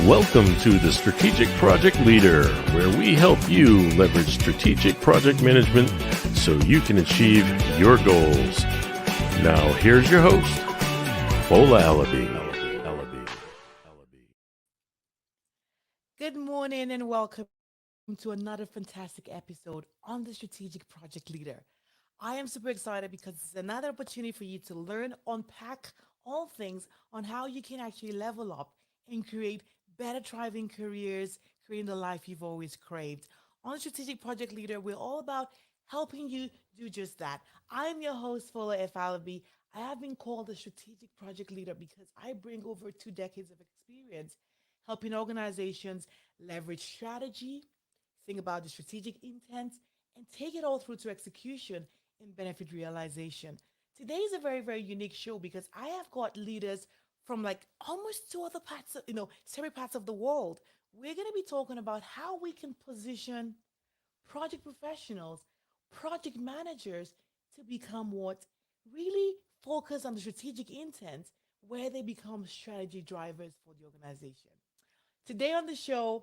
Welcome to the Strategic Project Leader, where we help you leverage strategic project management so you can achieve your goals. Now, here's your host, Fola Alabi. Good morning and welcome to another fantastic episode on the Strategic Project Leader. I am super excited because it's another opportunity for you to learn, unpack all things on how you can actually level up and create better thriving careers, creating the life you've always craved. On Strategic Project Leader, we're all about helping you do just that. I'm your host, Fola F. Alabi. I have been called a Strategic Project Leader because I bring over 2 decades of experience helping organizations leverage strategy, think about the strategic intent, and take it all through to execution and benefit realization. Today is a very, very unique show because I have got leaders from like almost two other parts of, several parts of the world. We're going to be talking about how we can position project professionals, project managers to become what really focus on the strategic intent where they become strategy drivers for the organization. Today on the show,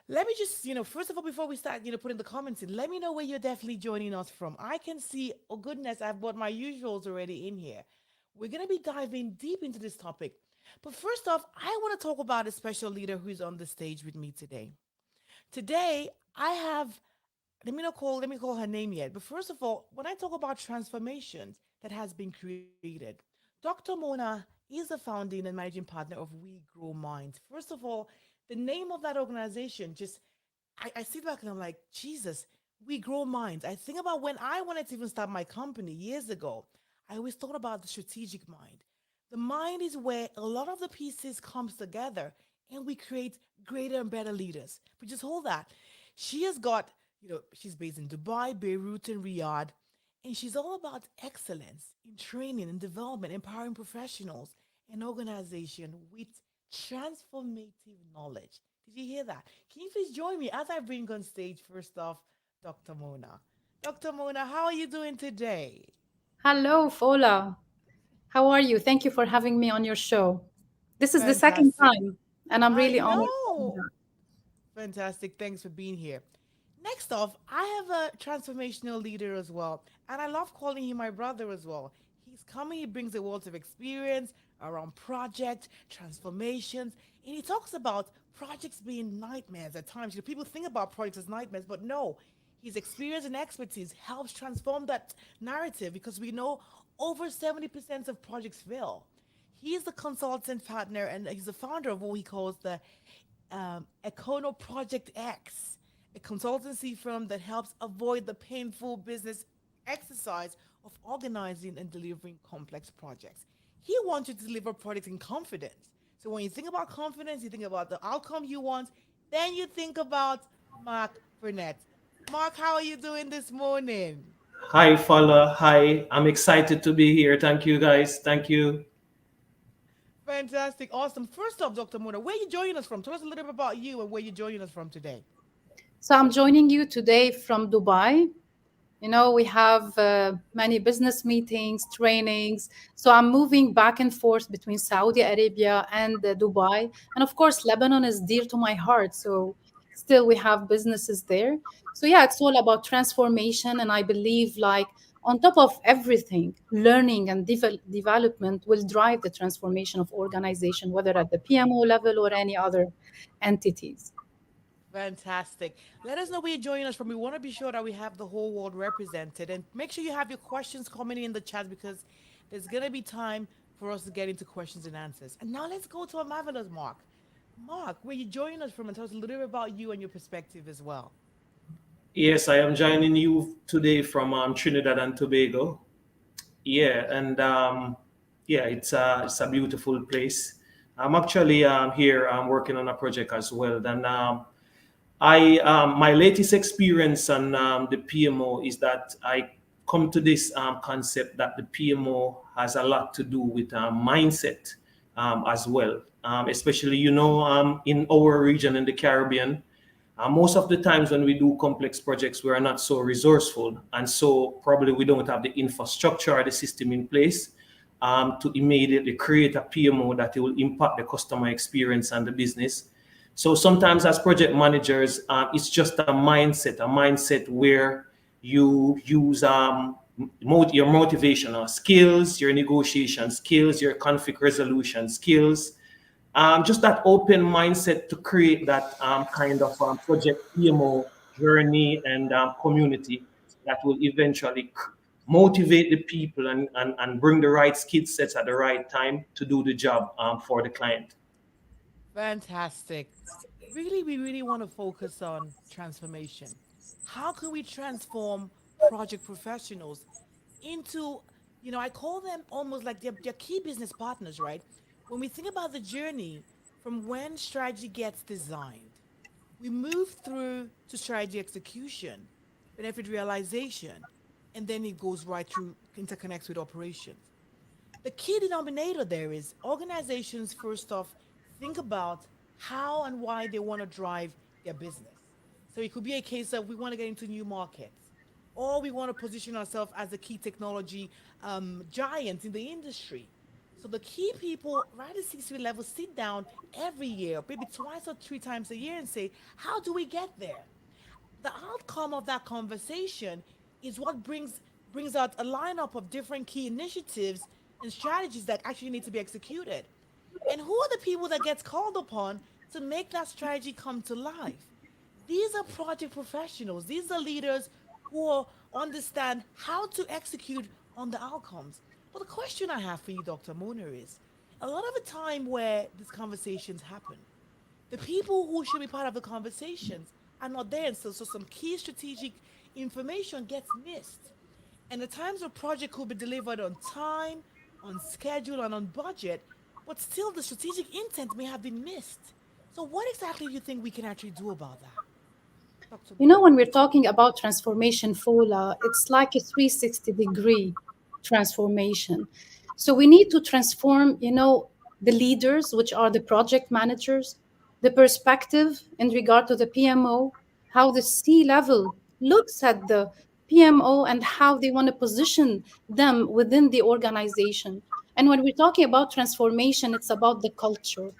let me just, first of all, before we start, putting the comments in, let me know where you're definitely joining us from. I can see, oh goodness, I've got my usuals already in here. We're going to be diving deep into this topic. But first off, I want to talk about a special leader who's on the stage with me today. Today, I have, let me call her name yet. But first of all, when I talk about transformations that has been created, Dr. Mona is the founding and managing partner of We Grow Minds. First of all, the name of that organization just, I sit back and I'm like, Jesus, We Grow Minds. I think about when I wanted to even start my company years ago, I always thought about the strategic mind. The mind is where a lot of the pieces comes together and we create greater and better leaders. But just hold that. She has got, she's based in Dubai, Beirut, and Riyadh, and she's all about excellence in training and development, empowering professionals and organization with transformative knowledge. Did you hear that? Can you please join me as I bring on stage, first off, Dr. Mona? Dr. Mona, how are you doing today? Hello, Fola. How are you? Thank you for having me on your show. This is the second Fantastic. time, and I'm I really honored to be know. here. Fantastic. Thanks for being here. Next off, I have a transformational leader as well, and I love calling him my brother as well. He's coming, he brings a wealth of experience around project transformations, and he talks about projects being nightmares at times. People think about projects as nightmares, but no, his experience and expertise helps transform that narrative because we know over 70% of projects fail. He is the consultant partner and he's the founder of what he calls the Econo Project X, a consultancy firm that helps avoid the painful business exercise of organizing and delivering complex projects. He wants you to deliver projects in confidence. So when you think about confidence, you think about the outcome you want, then you think about Mark Burnett. Mark, how are you doing this morning? Hi, Fala. Hi. I'm excited to be here. Thank you, guys. Thank you. Fantastic, awesome. First off, Dr. Mona, where are you joining us from? Tell us a little bit about you and where you're joining us from today. So I'm joining you today from Dubai. We have many business meetings, trainings. So I'm moving back and forth between Saudi Arabia and Dubai. And of course, Lebanon is dear to my heart. So still we have businesses there. So yeah, it's all about transformation. And I believe like on top of everything, learning and development will drive the transformation of organization, whether at the PMO level or any other entities. Fantastic. Let us know where you're joining us from. We want to be sure that we have the whole world represented. And make sure you have your questions coming in the chat because there's going to be time for us to get into questions and answers. And now let's go to our marvelous Mark. Mark, where you joining us from and tell us a little bit about you and your perspective as well. Yes, I am joining you today from Trinidad and Tobago. Yeah, and yeah, it's a beautiful place. I'm actually here. I'm working on a project as well. And I my latest experience on the PMO is that I come to this concept that the PMO has a lot to do with mindset as well, especially in our region in the Caribbean. Most of the times when we do complex projects, we are not so resourceful, and so probably we don't have the infrastructure or the system in place to immediately create a PMO that it will impact the customer experience and the business. So sometimes as project managers, it's just a mindset where you use your motivational skills, your negotiation skills, your conflict resolution skills, just that open mindset to create that kind of project PMO journey and community that will eventually motivate the people and bring the right skill sets at the right time to do the job for the client. Fantastic. Really, we really want to focus on transformation. How can we transform project professionals into, I call them almost like they're key business partners, right? When we think about the journey from when strategy gets designed, we move through to strategy execution, benefit realization, and then it goes right through, interconnects with operations. The key denominator there is organizations, first off, think about how and why they want to drive their business. So it could be a case of we want to get into new markets, or we want to position ourselves as a key technology giant in the industry. So the key people right at C-suite level sit down every year, maybe twice or three times a year, and say, how do we get there? The outcome of that conversation is what brings out a lineup of different key initiatives and strategies that actually need to be executed. And who are the people that gets called upon to make that strategy come to life? These are project professionals. These are leaders who understand how to execute on the outcomes. But the question I have for you, Dr. Mona, is a lot of the time where these conversations happen, the people who should be part of the conversations are not there. And so some key strategic information gets missed. And the times a project could be delivered on time, on schedule, and on budget, but still the strategic intent may have been missed. So what exactly do you think we can actually do about that, Dr. Mona? When we're talking about transformation, Fola, it's like a 360-degree transformation. So we need to transform, the leaders, which are the project managers, the perspective in regard to the PMO, how the C level looks at the PMO and how they want to position them within the organization. And when we're talking about transformation, it's about the culture.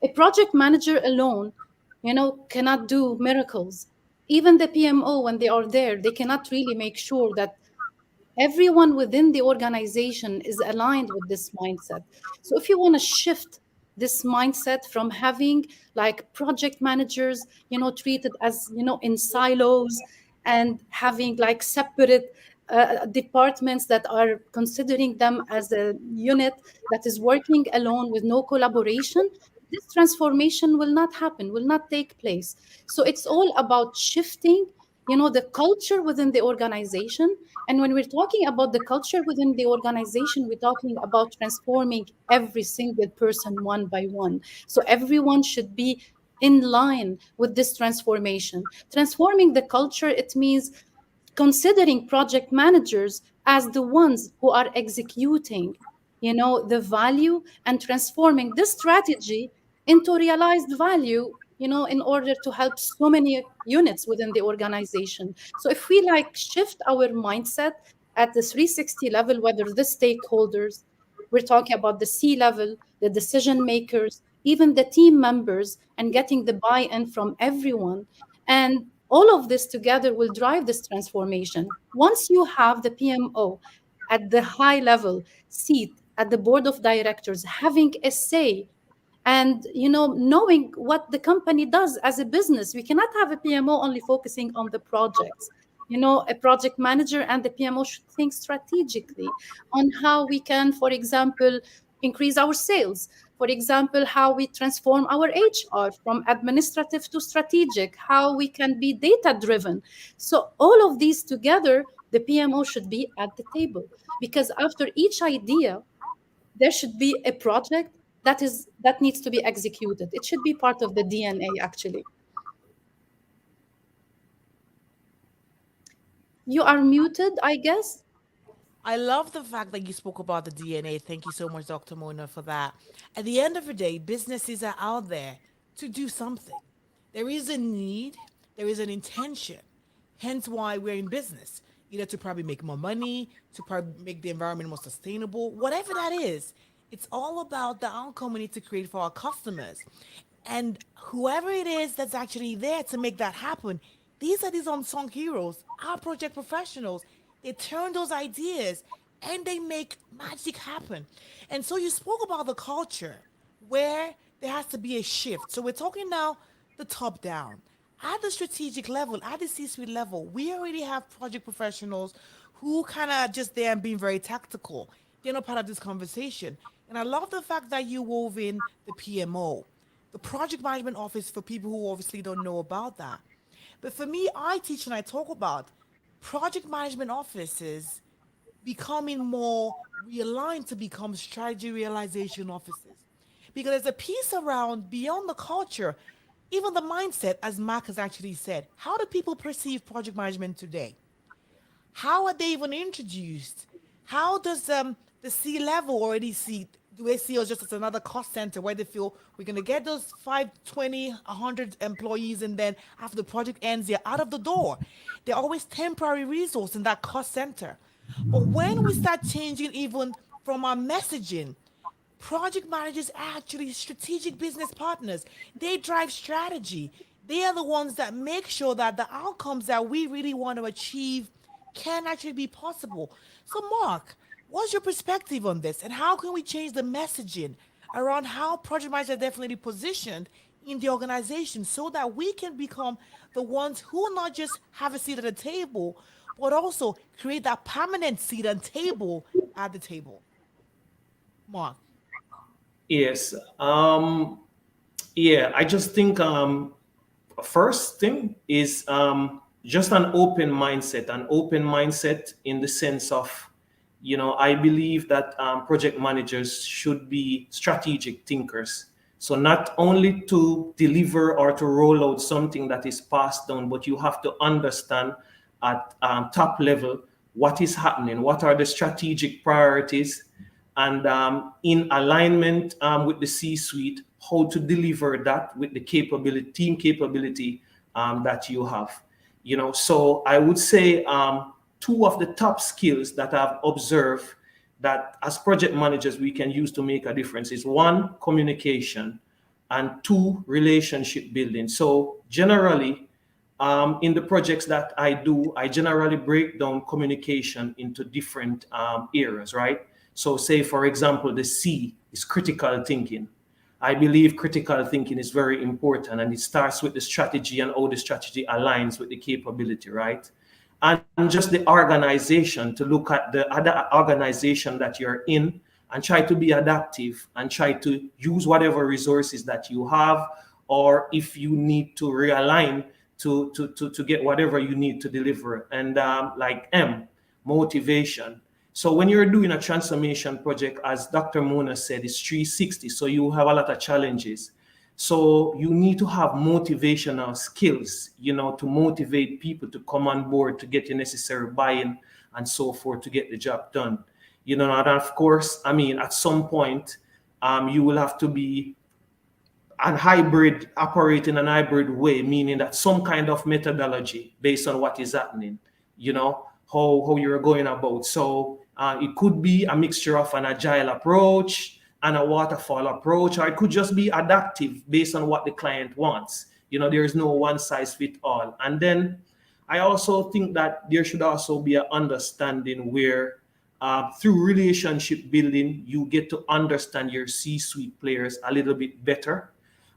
A project manager alone, cannot do miracles. Even the PMO, when they are there, they cannot really make sure that everyone within the organization is aligned with this mindset. So if you want to shift this mindset from having like project managers, treated as, in silos, and having like separate departments that are considering them as a unit that is working alone with no collaboration, this transformation will not happen, will not take place. So it's all about shifting, the culture within the organization. And when we're talking about the culture within the organization, we're talking about transforming every single person one by one. So everyone should be in line with this transformation. Transforming the culture, it means considering project managers as the ones who are executing, the value, and transforming this strategy into realized value, in order to help so many units within the organization. So if we like shift our mindset at the 360 level, whether the stakeholders, we're talking about the C level, the decision makers, even the team members, and getting the buy-in from everyone. And all of this together will drive this transformation. Once you have the PMO at the high level seat at the board of directors, having a say, and knowing what the company does as a business, we cannot have a PMO only focusing on the projects. A project manager and the PMO should think strategically on how we can, for example, increase our sales. For example, how we transform our HR from administrative to strategic, how we can be data driven. So all of these together, the PMO should be at the table, because after each idea, there should be a project that needs to be executed. It should be part of the DNA, actually. You are muted, I guess. I love the fact that you spoke about the DNA. Thank you so much, Dr. Mona, for that. At the end of the day, businesses are out there to do something. There is a need, there is an intention. Hence why we're in business, either to probably make more money, to probably make the environment more sustainable, whatever that is. It's all about the outcome we need to create for our customers. And whoever it is that's actually there to make that happen, these are these unsung heroes, our project professionals. They turn those ideas and they make magic happen. And so you spoke about the culture where there has to be a shift. So we're talking now the top down. At the strategic level, at the C-suite level, we already have project professionals who kind of just there and being very tactical. They're not part of this conversation. And I love the fact that you wove in the PMO, the project management office, for people who obviously don't know about that. But for me, I teach and I talk about project management offices becoming more realigned to become strategy realization offices. Because there's a piece around beyond the culture, even the mindset, as Mark has actually said. How do people perceive project management today? How are they even introduced? How does the C level already see? Do they see us just as another cost center where they feel we're going to get those 5, 20, 100 employees, and then after the project ends, they're out of the door? They're always temporary resource in that cost center. But when we start changing even from our messaging, project managers are actually strategic business partners. They drive strategy. They are the ones that make sure that the outcomes that we really want to achieve can actually be possible. So, Mark, what's your perspective on this? And how can we change the messaging around how project managers are definitely positioned in the organization so that we can become the ones who will not just have a seat at the table, but also create that permanent seat and table at the table? Mark. Yes. Yeah, I just think first thing is just an open mindset in the sense of, I believe that project managers should be strategic thinkers. So not only to deliver or to roll out something that is passed down, but you have to understand at top level what is happening, what are the strategic priorities, and in alignment with the C-suite, how to deliver that with the capability, team capability that you have. So I would say two of the top skills that I've observed that as project managers we can use to make a difference is one, communication, and two, relationship building. So generally, in the projects that I do, I generally break down communication into different areas, right? So say, for example, the C is critical thinking. I believe critical thinking is very important, and it starts with the strategy and how the strategy aligns with the capability, right? And just the organization, to look at the other organization that you're in and try to be adaptive and try to use whatever resources that you have, or if you need to realign to get whatever you need to deliver. And like M, motivation. So when you're doing a transformation project, as Dr. Mona said, it's 360. So you have a lot of challenges. So you need to have motivational skills, to motivate people to come on board, to get the necessary buy-in and so forth to get the job done. And of course, at some point, you will have to be operating an hybrid way, meaning that some kind of methodology based on what is happening, how you're going about. So it could be a mixture of an agile approach and a waterfall approach, or it could just be adaptive based on what the client wants. There is no one size fit all. And then I also think that there should also be an understanding where through relationship building, you get to understand your C-suite players a little bit better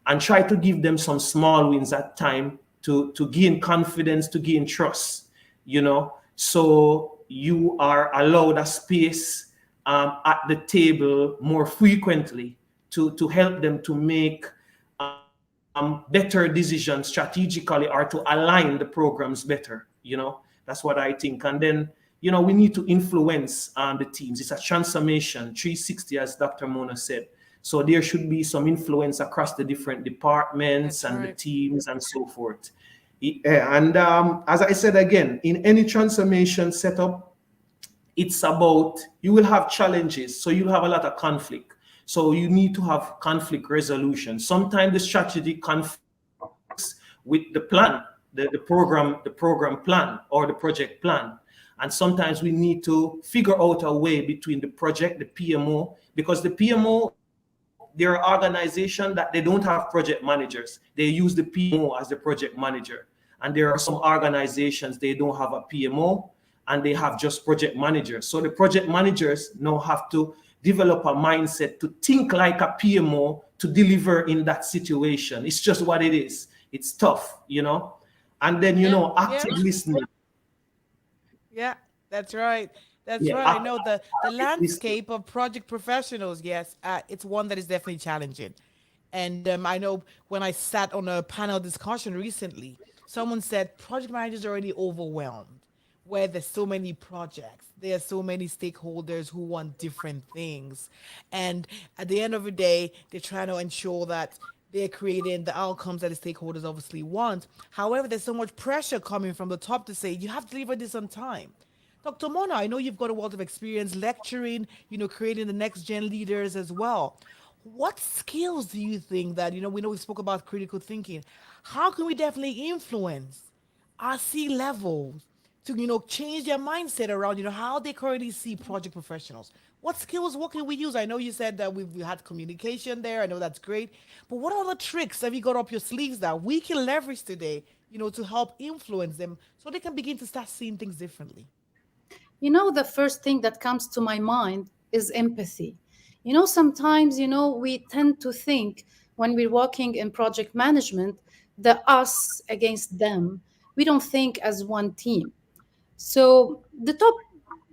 and try to give them some small wins at time to gain confidence, to gain trust, so you are allowed a space at the table more frequently to help them to make better decisions strategically or to align the programs better. That's what I think. And then, we need to influence the teams. It's a transformation, 360, as Dr. Mona said. So there should be some influence across the different departments and the teams and so forth. And as I said again, in any transformation setup, it's about, you will have challenges. So you'll have a lot of conflict. So you need to have conflict resolution. Sometimes the strategy conflicts with the plan the program plan or the project plan. And sometimes we need to figure out a way between the project, the PMO, because the PMO, there are organizations that they don't have project managers. They use the PMO as the project manager. And there are some organizations, they don't have a PMO and they have just project managers. So the project managers now have to develop a mindset to think like a PMO to deliver in that situation. It's just what it is. It's tough, And then, Yeah, yeah, active listening. yeah. That's right. That's Yeah, right. I know the active listening. landscape of project professionals. Yes, it's one that is definitely challenging. And I know when I sat on a panel discussion recently, someone said project managers are already overwhelmed, where there's so many projects, there are so many stakeholders who want different things, and at the end of the day, they're trying to ensure that they're creating the outcomes that the stakeholders obviously want. However, there's so much pressure coming from the top to say you have to deliver this on time. Dr. Mona, I know you've got a wealth of experience lecturing, creating the next gen leaders as well. What skills do you think that, we know we spoke about critical thinking. How can we definitely influence our C levels to, change their mindset around, how they currently see project professionals? What skills, what can we use? I know you said that we had communication there. I know that's great. But what other tricks have you got up your sleeves that we can leverage today, to help influence them so they can begin to start seeing things differently? The first thing that comes to my mind is empathy. Sometimes, we tend to think when we're working in project management, the us against them. We don't think as one team. So the top,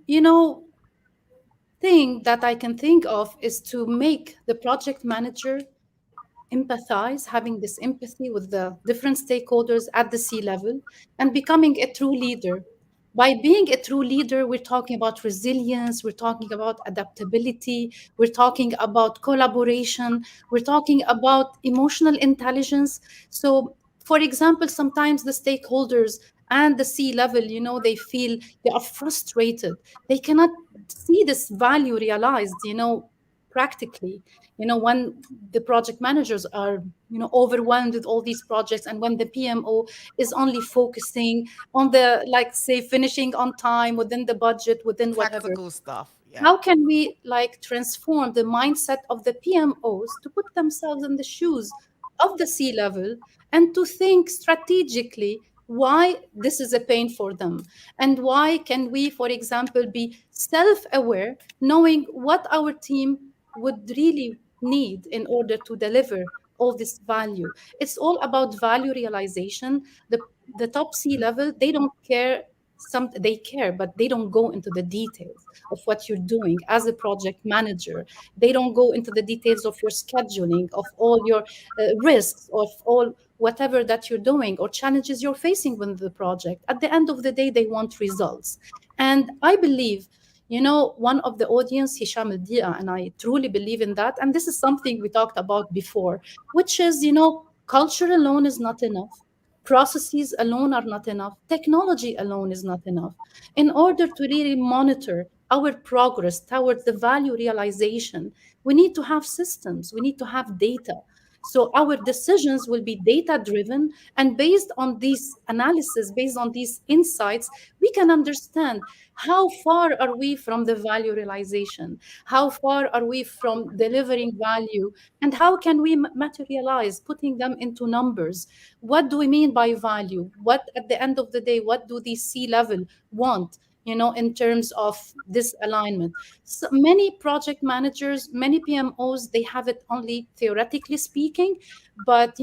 you know, thing that I can think of is to make the project manager empathize, having this empathy with the different stakeholders at the C level, and becoming a true leader. By being a true leader, we're talking about resilience, we're talking about adaptability, we're talking about collaboration, we're talking about emotional intelligence. So, for example, sometimes the stakeholders and the C level, they feel they are frustrated. They cannot see this value realized, practically, when the project managers are overwhelmed with all these projects, and when the PMO is only focusing on the, like, say, finishing on time, within the budget, within whatever. Tactical stuff. Yeah. How can we transform the mindset of the PMOs to put themselves in the shoes of the C level and to think strategically why this is a pain for them, and why can we, for example, be self-aware, knowing what our team would really need in order to deliver all this value. It's all about value realization. The top C level, they don't care. They care, but they don't go into the details of what you're doing as a project manager. They don't go into the details of your scheduling, of all your risks, of all whatever that you're doing or challenges you're facing with the project. At the end of the day, they want results. And I believe, one of the audience, Hisham al-Dia, and I truly believe in that. And this is something we talked about before, which is, culture alone is not enough. Processes alone are not enough. Technology alone is not enough. In order to really monitor our progress towards the value realization, we need to have systems, we need to have data. So our decisions will be data driven, and based on these analysis, based on these insights, we can understand how far are we from the value realization, how far are we from delivering value, and how can we materialize, putting them into numbers. What do we mean by value? What, at the end of the day, what do these C level want, in terms of this alignment? So many project managers, many PMOs, they have it only theoretically speaking. But,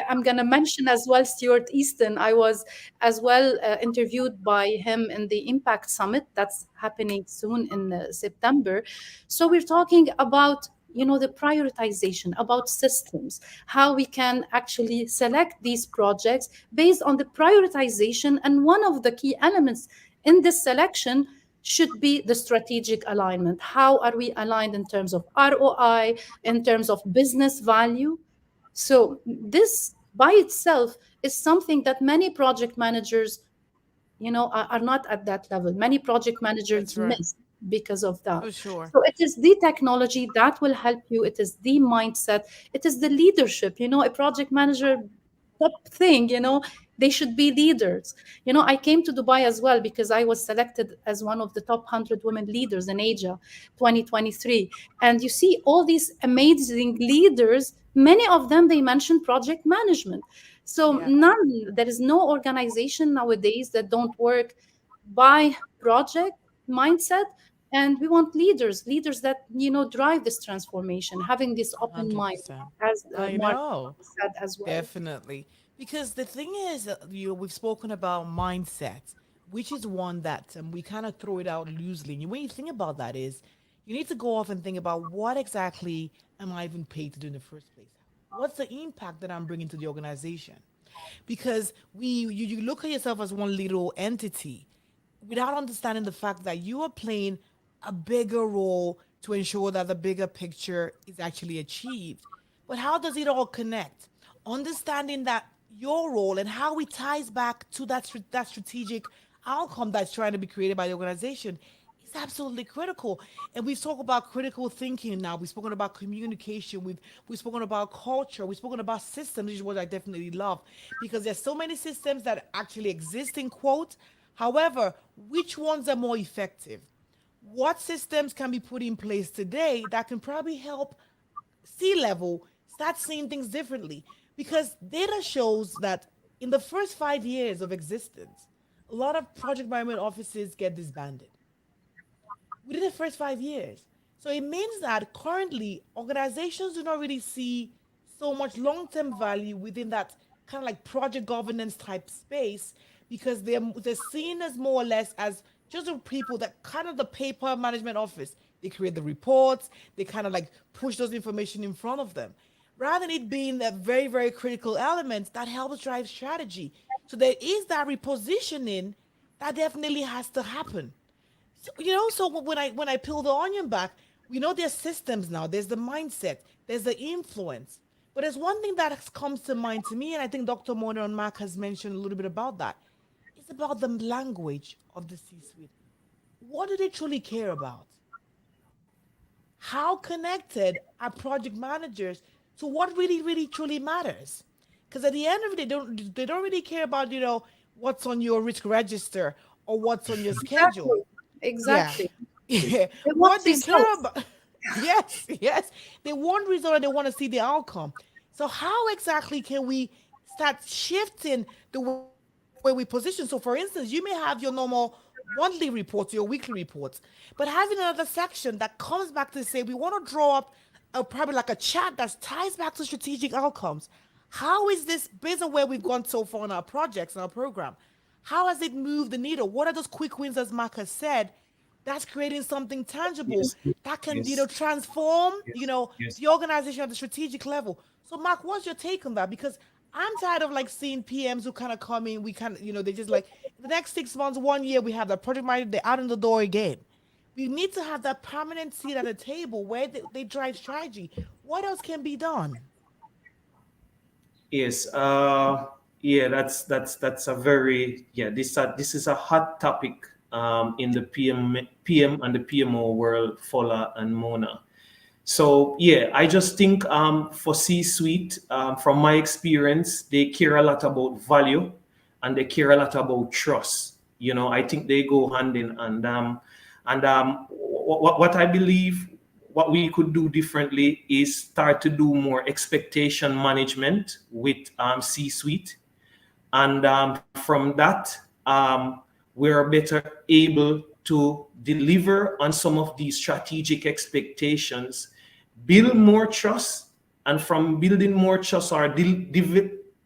I'm going to mention as well Stuart Easton. I was as well interviewed by him in the Impact Summit that's happening soon in September. So we're talking about the prioritization, about systems, how we can actually select these projects based on the prioritization. And one of the key elements in this selection should be the strategic alignment. How are we aligned in terms of ROI, in terms of business value? So this by itself is something that many project managers, are not at that level. Many project managers That's right. miss because of that. For sure. So it is the technology that will help you. It is the mindset. It is the leadership. A project manager, top thing, They should be leaders. I came to Dubai as well because I was selected as one of the top 100 women leaders in Asia 2023. And you see all these amazing leaders, many of them, they mention project management. So Yeah. there is no organization nowadays that don't work by project mindset. And we want leaders that drive this transformation, having this open mind, 100%. as I Mark know. said as well. Definitely. Because the thing is, we've spoken about mindset, which is one that we kind of throw it out loosely. And when you think about that is, you need to go off and think about what exactly am I even paid to do in the first place? What's the impact that I'm bringing to the organization? Because you look at yourself as one little entity without understanding the fact that you are playing a bigger role to ensure that the bigger picture is actually achieved. But how does it all connect? Understanding that your role and how it ties back to that strategic outcome that's trying to be created by the organization is absolutely critical. And we've talked about critical thinking now. We've spoken about communication. We've spoken about culture. We've spoken about systems, which is what I definitely love. Because there's so many systems that actually exist in quote. However, which ones are more effective? What systems can be put in place today that can probably help C-level start seeing things differently? Because data shows that in the first 5 years of existence, a lot of project management offices get disbanded within the first 5 years. So it means that currently organizations do not really see so much long-term value within that kind of like project governance type space because they're seen as more or less as just the people that kind of the paper management office. They create the reports, they kind of like push those information in front of them. Rather than it being a very, very critical element that helps drive strategy. So there is that repositioning that definitely has to happen. So when I peel the onion back, we know there's systems now. There's the mindset. There's the influence. But there's one thing that comes to mind to me, and I think Dr. Mona and Mark has mentioned a little bit about that. It's about the language of the C-suite. What do they truly care about? How connected are project managers to what really, really, truly matters? Because at the end of it, they don't really care about what's on your risk register or what's on your schedule. Exactly. Yeah. Exactly. Yeah. They want What they care results. about. Yes, yes. They want result and they want to see the outcome. So how exactly can we start shifting the way we position? So for instance, you may have your normal monthly reports, your weekly reports, but having another section that comes back to say we want to draw up probably like a chat that ties back to strategic outcomes. How is this based on where we've gone so far in our projects and our program? How has it moved the needle? What are those quick wins, as Mark has said, that's creating something tangible Yes, that can, yes, transform, yes, yes. the organization at the strategic level. So, Mark, what's your take on that? Because I'm tired of like seeing PMs who kind of come in, we kind of, they just like the next 6 months, 1 year, we have that project manager, they're out in the door again. We need to have that permanent seat at the table where they drive strategy. What else can be done? Yes, yeah, that's a very this is a hot topic in the PM and the PMO world, Fola and Mona. So yeah, I just think for C-suite, from my experience, they care a lot about value and they care a lot about trust. I think they go hand in hand. What I believe what we could do differently is start to do more expectation management with C-suite, and from that, we're better able to deliver on some of these strategic expectations, build more trust, and from building more trust or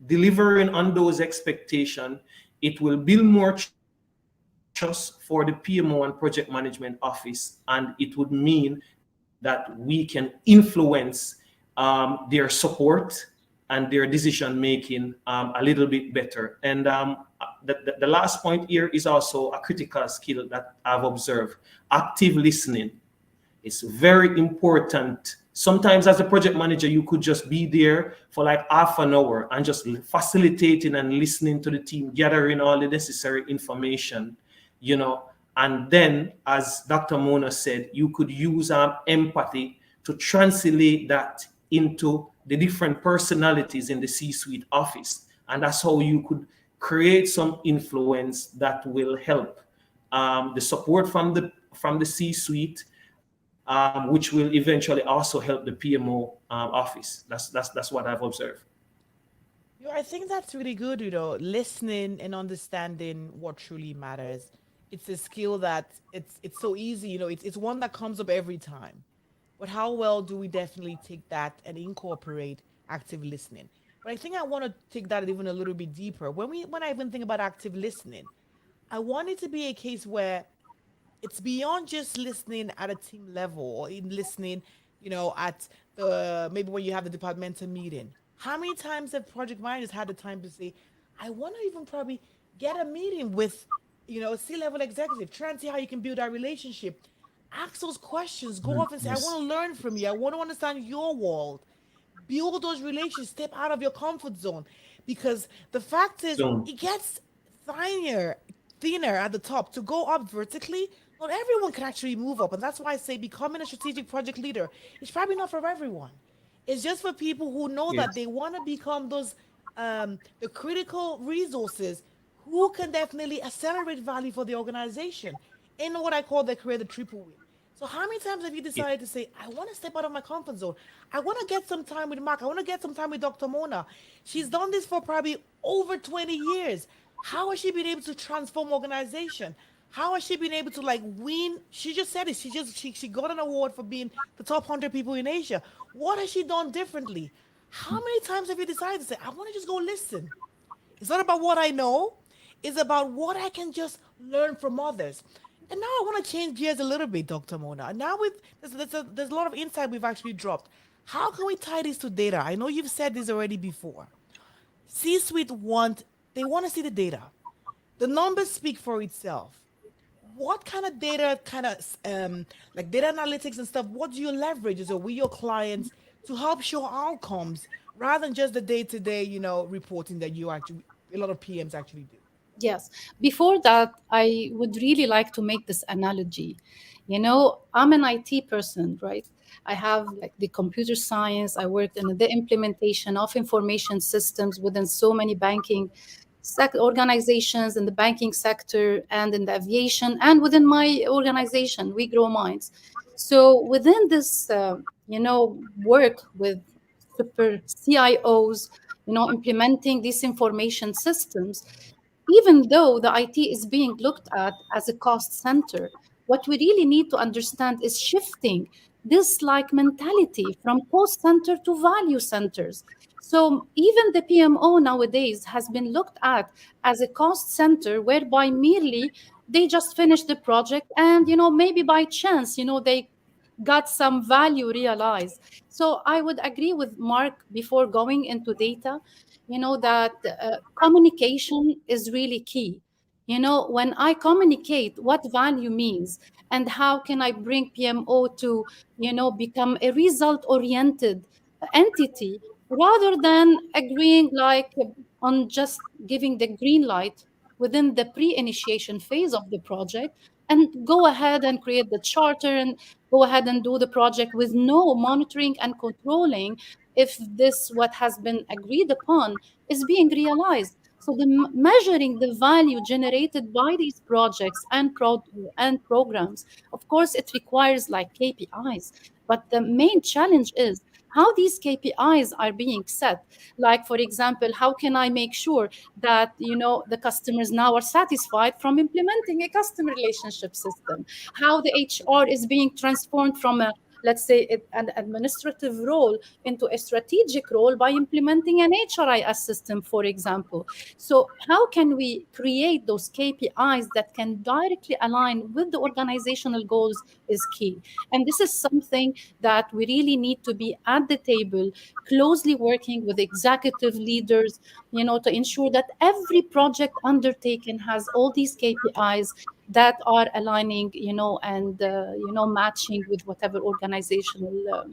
delivering on those expectations, it will build more trust for the PMO and project management office, and it would mean that we can influence their support and their decision making a little bit better. And the last point here is also a critical skill that I've observed: active listening. It's very important. Sometimes as a project manager, you could just be there for like half an hour and just facilitating and listening to the team, gathering all the necessary information, and then, as Dr. Mona said, you could use empathy to translate that into the different personalities in the C-suite office. And that's how you could create some influence that will help the support from the C-suite, which will eventually also help the PMO office. That's what I've observed. I think that's really good, listening and understanding what truly matters. It's a skill that it's so easy, it's one that comes up every time. But how well do we definitely take that and incorporate active listening? But I think I want to take that even a little bit deeper. When I even think about active listening, I want it to be a case where it's beyond just listening at a team level or in listening, at the maybe when you have the departmental meeting. How many times have project managers had the time to say, I want to even probably get a meeting with, a C-level executive, try and see how you can build that relationship. Ask those questions, go off and say, I Yes. want to learn from you. I want to understand your world. Build those relations, step out of your comfort zone. Because the fact is, So it gets thinner, thinner at the top. To go up vertically, not everyone can actually move up. And that's why I say becoming a strategic project leader is probably not for everyone. It's just for people who know that yes. they want to become those the critical resources who can definitely accelerate value for the organization in what I call the career the triple win. So how many times have you Yeah. decided to say, I want to step out of my comfort zone? I want to get some time with Mark. I want to get some time with Dr. Mona. She's done this for probably over 20 years. How has she been able to transform organization? How has she been able to like win? She just said it. She got an award for being the top 100 people in Asia. What has she done differently? How many times have you decided to say, I want to just go listen? It's not about what I know. It's about what I can just learn from others. And now I want to change gears a little bit, Dr. Mona. Now there's a lot of insight we've actually dropped. How can we tie this to data? I know you've said this already before. C-suite they want to see the data. The numbers speak for itself. What kind of data, like data analytics and stuff, what do you leverage as with your clients to help show outcomes rather than just the day-to-day, reporting that you actually, a lot of PMs actually do? Yes. Before that, I would really like to make this analogy. I'm an IT person, right? I have like the computer science. I worked in the implementation of information systems within so many banking organizations in the banking sector and in the aviation and within my organization, We Grow Minds. So within this, work with super CIOs, implementing these information systems, even though the IT is being looked at as a cost center, what we really need to understand is shifting this like mentality from cost center to value centers. So even the PMO nowadays has been looked at as a cost center whereby merely they just finish the project and maybe by chance they got some value realized. So I would agree with Mark before going into data, that communication is really key. When I communicate what value means and how can I bring PMO to, become a result oriented entity rather than agreeing like on just giving the green light within the pre-initiation phase of the project and go ahead and create the charter and go ahead and do the project with no monitoring and controlling if this what has been agreed upon is being realized. So the measuring the value generated by these projects and programs, of course, it requires like KPIs. But the main challenge is how these KPIs are being set. Like, for example, how can I make sure that the customers now are satisfied from implementing a customer relationship system? How the HR is being transformed from a, let's say, an administrative role into a strategic role by implementing an HRIS system, for example. So how can we create those KPIs that can directly align with the organizational goals is key. And this is something that we really need to be at the table, closely working with executive leaders, to ensure that every project undertaken has all these KPIs that are aligning, and matching with whatever organizational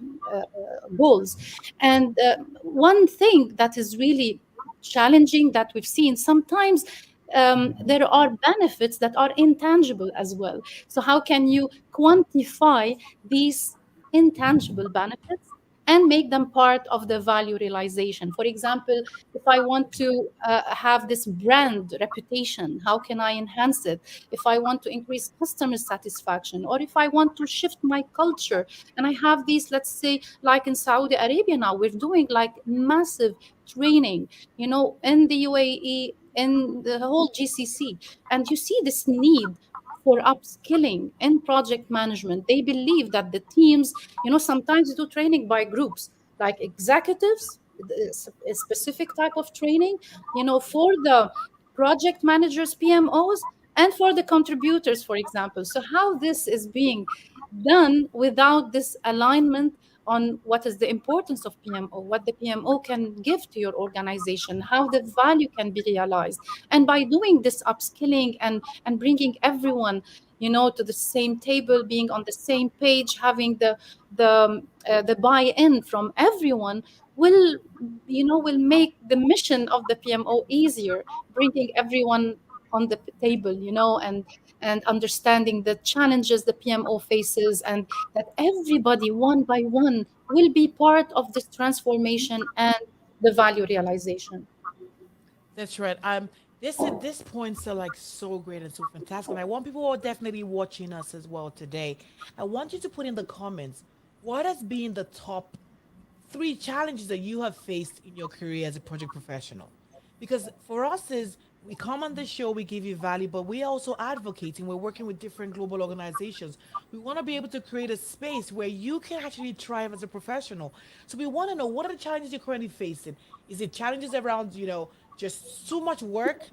goals. And one thing that is really challenging that we've seen sometimes, there are benefits that are intangible as well. So how can you quantify these intangible benefits and make them part of the value realization. For example, if I want to have this brand reputation, how can I enhance it? If I want to increase customer satisfaction, or if I want to shift my culture, and I have these, let's say, like in Saudi Arabia now, we're doing like massive training, in the UAE, in the whole GCC, and you see this need for upskilling in project management. They believe that the teams, sometimes do training by groups, like executives, a specific type of training, for the project managers, PMOs, and for the contributors, for example. So how this is being done without this alignment on what is the importance of PMO, what the PMO can give to your organization, how the value can be realized. And by doing this upskilling and bringing everyone, to the same table, being on the same page, having the buy-in from everyone, will make the mission of the PMO easier, bringing everyone on the table, and understanding the challenges the PMO faces, and that everybody, one by one, will be part of this transformation and the value realization. That's right. This points are like so great and so fantastic. And I want people who are definitely watching us as well today. I want you to put in the comments what has been the top three challenges that you have faced in your career as a project professional. Because for us is we come on this show, we give you value, but we also advocating. We're working with different global organizations. We want to be able to create a space where you can actually thrive as a professional. So we want to know what are the challenges you're currently facing. Is it challenges around, just so much work,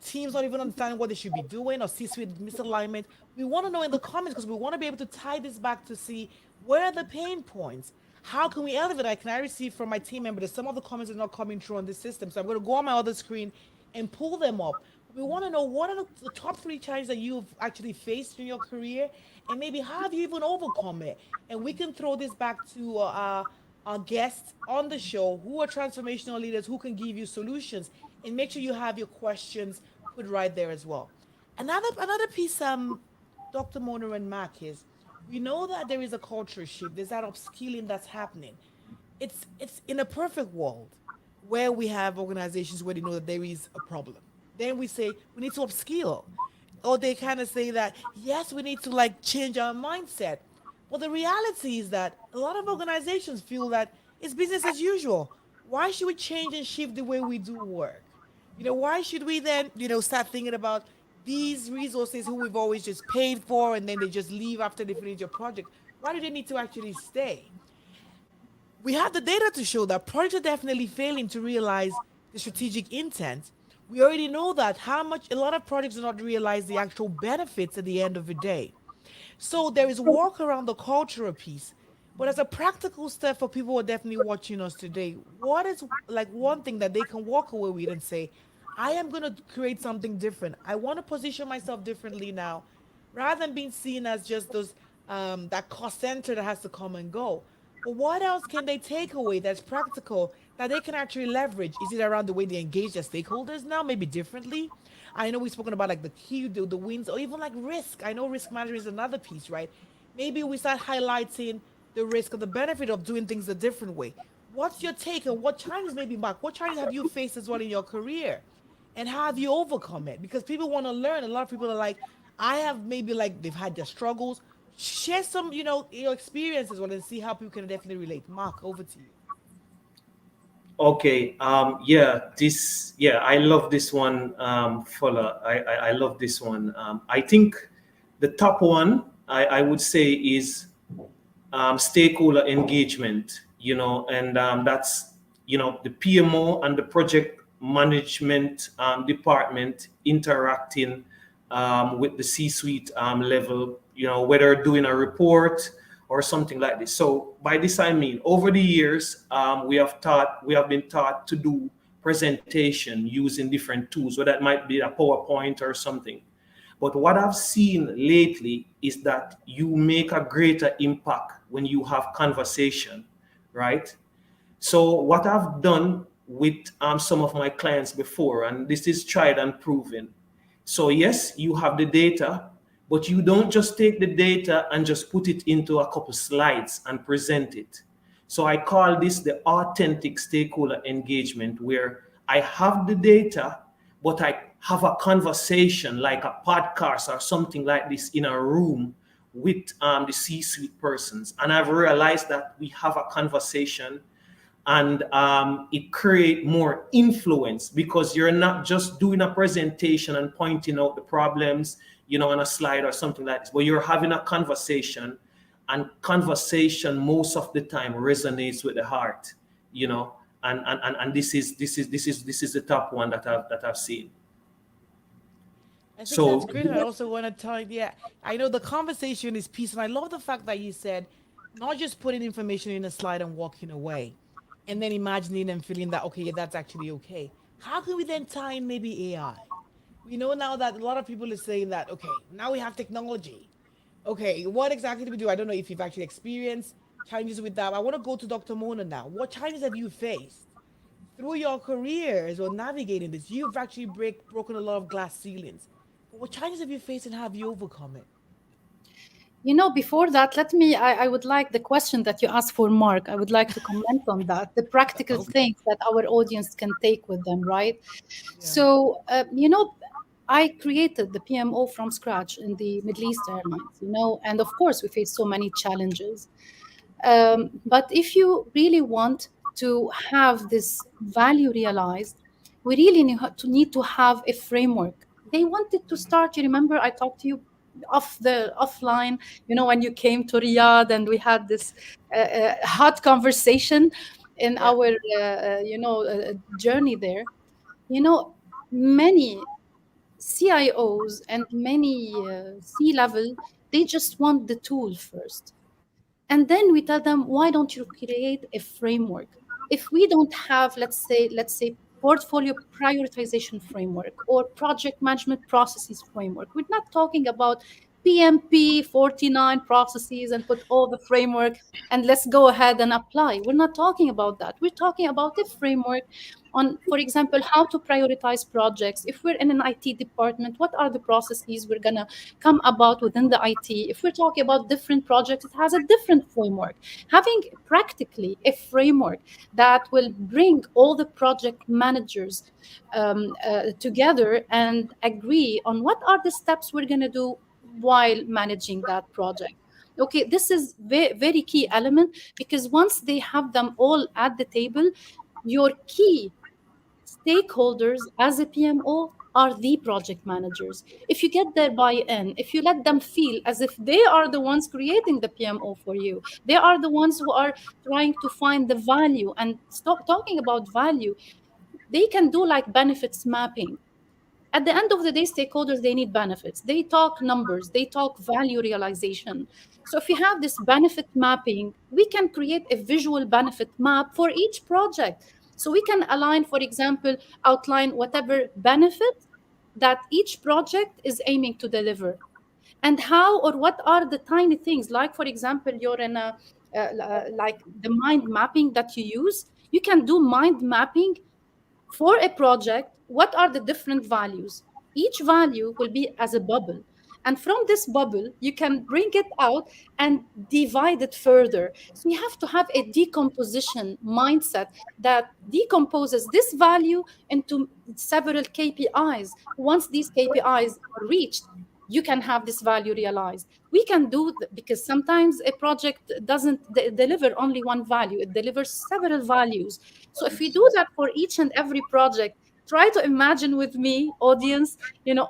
teams not even understanding what they should be doing, or C-suite misalignment? We want to know in the comments because we want to be able to tie this back to see where are the pain points. How can we elevate? I receive from my team member that some of the comments are not coming through on this system. So I'm going to go on my other screen and pull them up. We want to know what are the top three challenges that you've actually faced in your career, and maybe how have you even overcome it? And we can throw this back to our guests on the show who are transformational leaders who can give you solutions, and make sure you have your questions put right there as well. Another piece, Dr. Mona and Mac, is we know that there is a culture shift. There's that upskilling that's happening. It's in a perfect world where we have organizations where they know that there is a problem. Then we say we need to upskill. Or they kind of say that, yes, we need to like change our mindset. But the reality is that a lot of organizations feel that it's business as usual. Why should we change and shift the way we do work? Why should we then, start thinking about these resources who we've always just paid for and then they just leave after they finish your project? Why do they need to actually stay? We have the data to show that projects are definitely failing to realize the strategic intent. We already know that how much a lot of projects do not realize the actual benefits at the end of the day. So there is work around the cultural piece. But as a practical step for people who are definitely watching us today, what is like one thing that they can walk away with and say, I am going to create something different. I want to position myself differently now, rather than being seen as just those that cost center that has to come and go. But what else can they take away that's practical that they can actually leverage? Is it around the way they engage their stakeholders now, maybe differently? I know we've spoken about like the key, the wins, or even like risk. I know risk management is another piece, right? Maybe we start highlighting the risk or the benefit of doing things a different way. What's your take on what challenges maybe, Mark? What challenges have you faced as well in your career? And how have you overcome it? Because people want to learn. A lot of people are like, I have maybe like they've had their struggles. Share some, your experiences well and see how people can definitely relate. Mark, over to you. Okay. I love this one, Fuller. I love this one. I think the top one I would say is stakeholder engagement. And that's the PMO and the project management department interacting with the C-suite level. Whether doing a report or something like this. So by this I mean, over the years, we have been taught to do presentation using different tools, whether that might be a PowerPoint or something. But what I've seen lately is that you make a greater impact when you have conversation, right? So what I've done with some of my clients before, and this is tried and proven. So yes, you have the data, but you don't just take the data and just put it into a couple slides and present it. So I call this the authentic stakeholder engagement, where I have the data, but I have a conversation like a podcast or something like this in a room with the C-suite persons. And I've realized that we have a conversation, and it create more influence, because you're not just doing a presentation and pointing out the problems, on a slide or something like this, but you're having a conversation, and conversation most of the time resonates with the heart, and this is the top one that I've seen. I think that's So great. I also want to tell you, yeah, I know the conversation is peace. And I love the fact that you said not just putting information in a slide and walking away and then imagining and feeling that, okay, yeah, that's actually okay. How can we then tie in maybe AI? We know now that a lot of people are saying that, okay, now we have technology. Okay, what exactly do we do? I don't know if you've actually experienced challenges with that. I want to go to Dr. Mona now. What challenges have you faced through your careers or navigating this? You've actually broken a lot of glass ceilings. But what challenges have you faced and have you overcome it? Before that, I would like the question that you asked for, Mark. I would like to comment on that, the practical Okay. things that our audience can take with them, right? Yeah. So, I created the PMO from scratch in the Middle East Airlines, and of course, we face so many challenges. But if you really want to have this value realized, we really need to have a framework. They wanted to start. You remember I talked to you offline, when you came to Riyadh, and we had this hot conversation in Yeah. our journey there. You know, many CIOs and many C-level, they just want the tool first, and then we tell them, why don't you create a framework? If we don't have, let's say portfolio prioritization framework or project management processes framework, we're not talking about PMP 49 processes and put all the framework and let's go ahead and apply. We're not talking about that. We're talking about a framework on, for example, how to prioritize projects. If we're in an IT department, what are the processes we're going to come about within the IT? If we're talking about different projects, it has a different framework. Having practically a framework that will bring all the project managers together and agree on what are the steps we're going to do while managing that project. Okay, this is very key element, because once they have them all at the table, your key stakeholders as a PMO are the project managers. If you get their buy-in, if you let them feel as if they are the ones creating the PMO for you, they are the ones who are trying to find the value and stop talking about value. They can do like benefits mapping. At the end of the day, stakeholders, they need benefits. They talk numbers, they talk value realization. So if you have this benefit mapping, we can create a visual benefit map for each project. So we can align, for example, outline whatever benefit that each project is aiming to deliver, and how or what are the tiny things, like for example, you're in a like the mind mapping that you use. You can do mind mapping for a project. What are the different values? Each value will be as a bubble, and from this bubble you can bring it out and divide it further. So you have to have a decomposition mindset that decomposes this value into several KPIs. Once these KPIs are reached, you can have this value realized. We can do because sometimes a project doesn't deliver only one value, it delivers several values. So if we do that for each and every project, try to imagine with me, audience,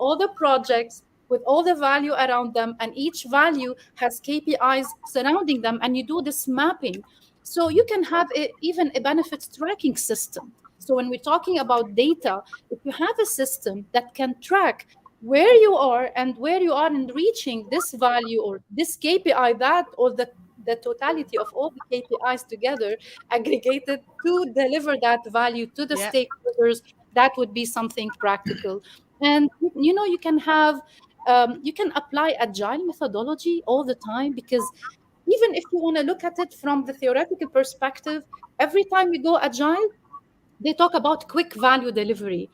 all the projects with all the value around them, and each value has KPIs surrounding them, and you do this mapping. So you can have even a benefits tracking system. So when we're talking about data, if you have a system that can track where you are and where you are in reaching this value or this KPI, that or the totality of all the KPIs together aggregated to deliver that value to the Yeah. stakeholders, that would be something practical. And you can have you can apply agile methodology all the time, because even if you want to look at it from the theoretical perspective, every time we go agile, they talk about quick value delivery.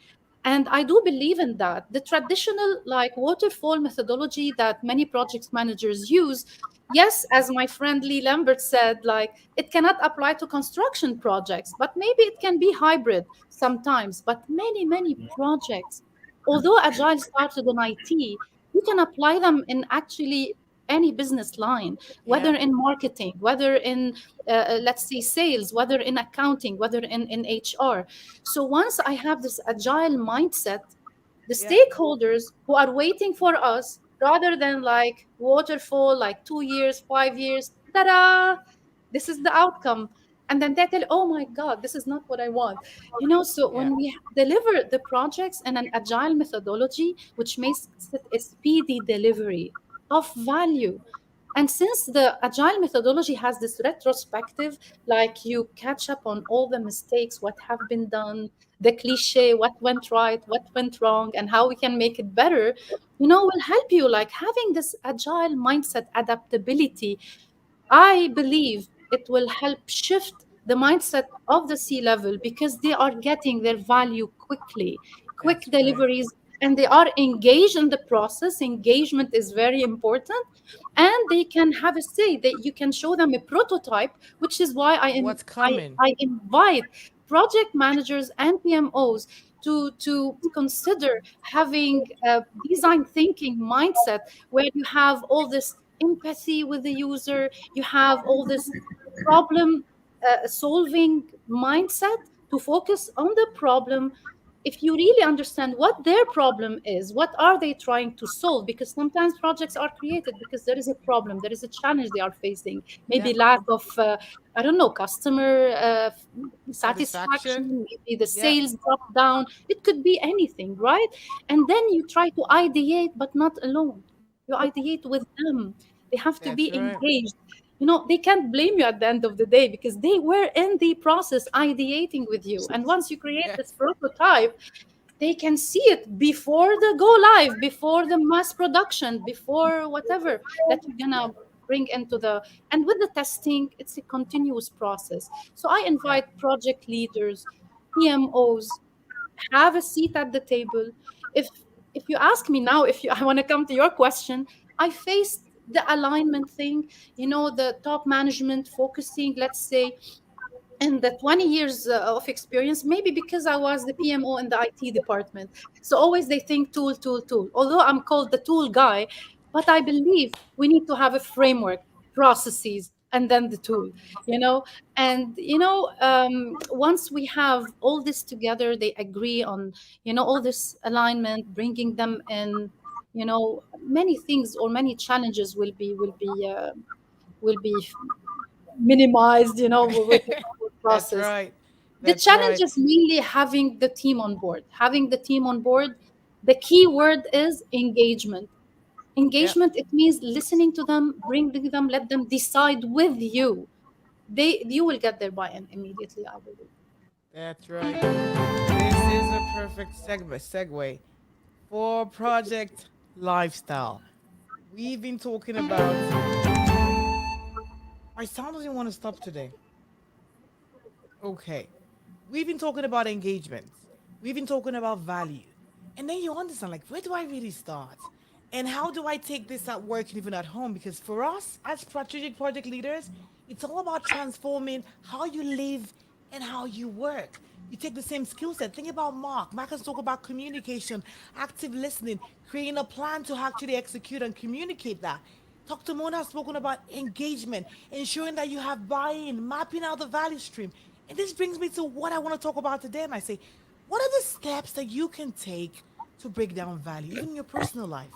And I do believe in that. The traditional, like, waterfall methodology that many project managers use, yes, as my friend Lee Lambert said, like, it cannot apply to construction projects, but maybe it can be hybrid sometimes. But many projects, although Agile started in IT, you can apply them in actually any business line, Yeah. whether in marketing, whether in, let's say, sales, whether in accounting, whether in HR. So once I have this agile mindset, the Yeah. stakeholders who are waiting for us, rather than like waterfall, like 2 years, 5 years, ta-da, this is the outcome. And then they tell, oh my God, this is not what I want. So Yeah. when we deliver the projects in an agile methodology, which makes it a speedy delivery of value. And since the agile methodology has this retrospective, like you catch up on all the mistakes, what have been done, the cliche, what went right, what went wrong, and how we can make it better, will help you, like having this agile mindset, adaptability. I believe it will help shift the mindset of the C level, because they are getting their value quickly, quick That's right. deliveries, and they are engaged in the process. Engagement is very important, and they can have a say. That you can show them a prototype, which is why What's coming? I invite project managers and PMOs to consider having a design thinking mindset, where you have all this empathy with the user, you have all this problem solving mindset, to focus on the problem. If you really understand what their problem is, what are they trying to solve? Because sometimes projects are created because there is a problem, there is a challenge they are facing, Yeah. maybe lack of, I don't know, customer Satisfaction. satisfaction, maybe the Yeah. sales drop down. It could be anything, right? And then you try to ideate, but not alone. You ideate with them. They have to be That's right. engaged. They can't blame you at the end of the day, because they were in the process ideating with you. And once you create Yeah. this prototype, they can see it before the go live, before the mass production, before whatever that you're gonna bring into the. And with the testing, it's a continuous process. So I Yeah. invite project leaders, PMOs, have a seat at the table. If you ask me now, if you I want to come to your question, I faced the alignment thing, the top management focusing, let's say, in the 20 years of experience, maybe because I was the PMO in the IT department. So always they think tool, tool, tool. Although I'm called the tool guy, but I believe we need to have a framework, processes, and then the tool, you know. And, once we have all this together, they agree on, all this alignment, bringing them in, many things or many challenges will be minimized, with the That's process. right. The That's challenge right. is mainly having the team on board. Having the team on board, the key word is engagement. Yeah. Engagement, it means listening to them, bringing them, let them decide with you. You will get their buy-in immediately, I believe. That's right. This is a perfect segue for project lifestyle. We've been talking about. My sound doesn't want to stop today. Okay. We've been talking about engagements. We've been talking about value. And then you understand, like, where do I really start? And how do I take this at work and even at home? Because for us, as strategic project leaders, it's all about transforming how you live and how you work. You take the same skill set. Think about Mark. Mark has talked about communication, active listening, creating a plan to actually execute and communicate that. Dr. Mona has spoken about engagement, ensuring that you have buy-in, mapping out the value stream. And this brings me to what I want to talk about today. And I say, what are the steps that you can take to break down value, even in your personal life?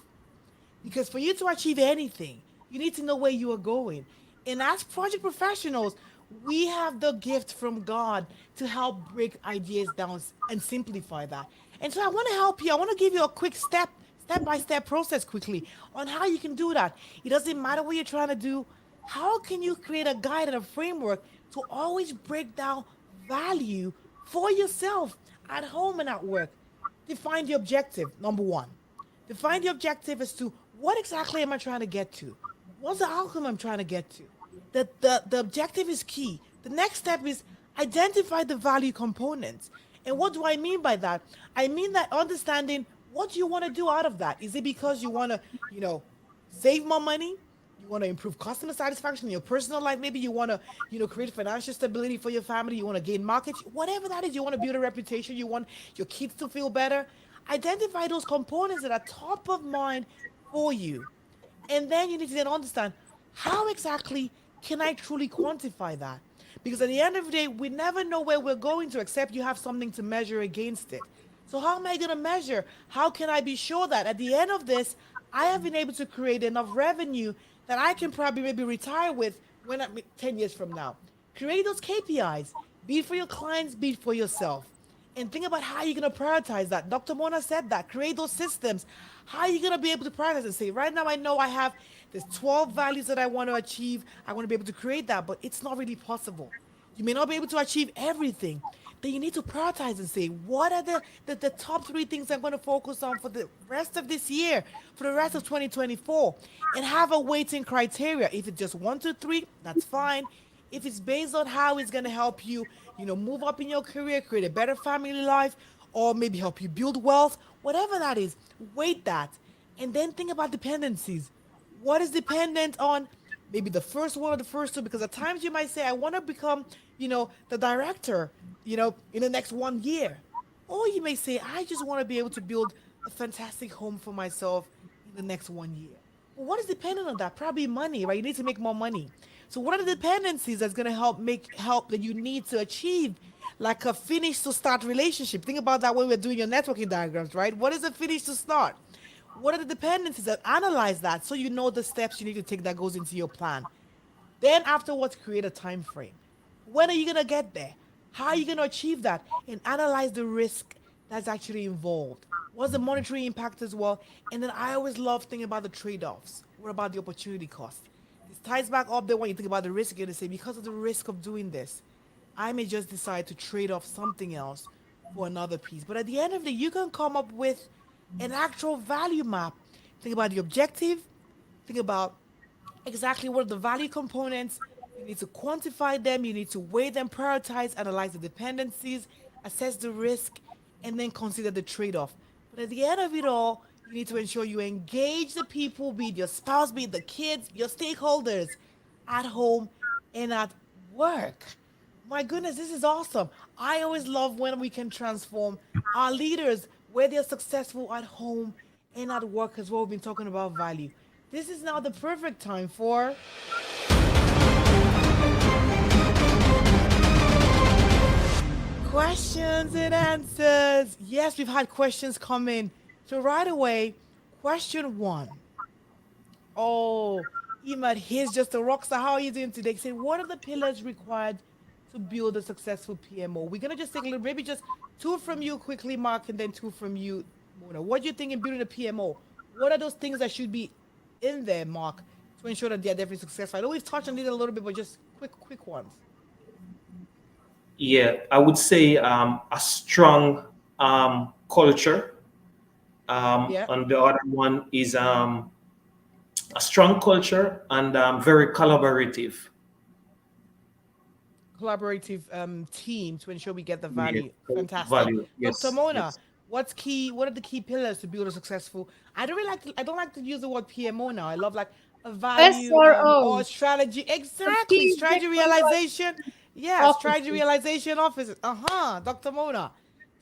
Because for you to achieve anything, you need to know where you are going. And as project professionals, we have the gift from God to help break ideas down and simplify that. And so I want to help you. I want to give you a quick step by step process quickly on how you can do that. It doesn't matter what you're trying to do. How can you create a guide and a framework to always break down value for yourself at home and at work? Define the objective, number one. Define the objective as to what exactly am I trying to get to? What's the outcome I'm trying to get to? The objective is key. The next step is identify the value components. And what do I mean by that? I mean that understanding what do you want to do out of that? Is it because you want to, save more money? You want to improve customer satisfaction in your personal life? Maybe you want to, create financial stability for your family. You want to gain markets, whatever that is. You want to build a reputation. You want your kids to feel better. Identify those components that are top of mind for you. And then you need to then understand how exactly can I truly quantify that? Because at the end of the day, we never know where we're going to except you have something to measure against it. So how am I going to measure? How can I be sure that at the end of this, I have been able to create enough revenue that I can probably maybe retire with when I'm 10 years from now? Create those KPIs, be it for your clients, be it for yourself. And think about how you're going to prioritize that. Dr. Mona said that. Create those systems. How are you going to be able to prioritize and say, right now I know I have there's 12 values that I want to achieve. I want to be able to create that, but it's not really possible. You may not be able to achieve everything. Then you need to prioritize and say, what are the top three things I'm going to focus on for the rest of this year, for the rest of 2024, and have a weighting criteria. If it's just one, two, three, that's fine. If it's based on how it's going to help you, move up in your career, create a better family life, or maybe help you build wealth, whatever that is, weight that. And then think about dependencies. What is dependent on maybe the first one or the first two? Because at times you might say, I want to become, the director, in the next 1 year. Or you may say, I just want to be able to build a fantastic home for myself in the next 1 year. Well, what is dependent on that? Probably money, right? You need to make more money. So what are the dependencies that's going to help that you need to achieve? Like a finish to start relationship. Think about that when we're doing your networking diagrams, right? What is a finish to start? What are the dependencies that analyze that so you know the steps you need to take that goes into your plan? Then afterwards, create a time frame. When are you gonna get there? How are you gonna achieve that? And analyze the risk that's actually involved. What's the monetary impact as well? And then I always love thinking about the trade-offs. What about the opportunity cost? This ties back up there when you think about the risk. You're gonna say, because of the risk of doing this, I may just decide to trade off something else for another piece. But at the end of the day, you can come up with an actual value map. Think about the objective. Think about exactly what are the value components. You need to quantify them. You need to weigh them, prioritize, analyze the dependencies, assess the risk, and then consider the trade-off. But at the end of it all, you need to ensure you engage the people, be it your spouse, be it the kids, your stakeholders at home and at work. My goodness, this is awesome. I always love when we can transform our leaders where they're successful at home and at work as well. We've been talking about value. This is now the perfect time for questions and answers. Yes, we've had questions come in. So right away, question one. Oh, Imad, here's just a rock star. How are you doing today? Say, what are the pillars required to build a successful PMO? We're gonna just take a little, maybe just two from you quickly, Mark, and then two from you, Mona. What do you think in building a PMO? What are those things that should be in there, Mark, to ensure that they're definitely successful? I know we've touched on it a little bit, but just quick ones. Yeah, I would say a strong culture. Yeah. And the other one is a strong culture and very collaborative. Collaborative team to ensure we get the Yeah, value. Fantastic. value. Dr. Yes, Mona, yes. what's key? What are the key pillars to build a successful? I don't like to use the word PMO now. I love like a value or SRO, strategy. Exactly. strategic Strategy realization. project Yeah, strategy officer. realization office. Dr. Mona.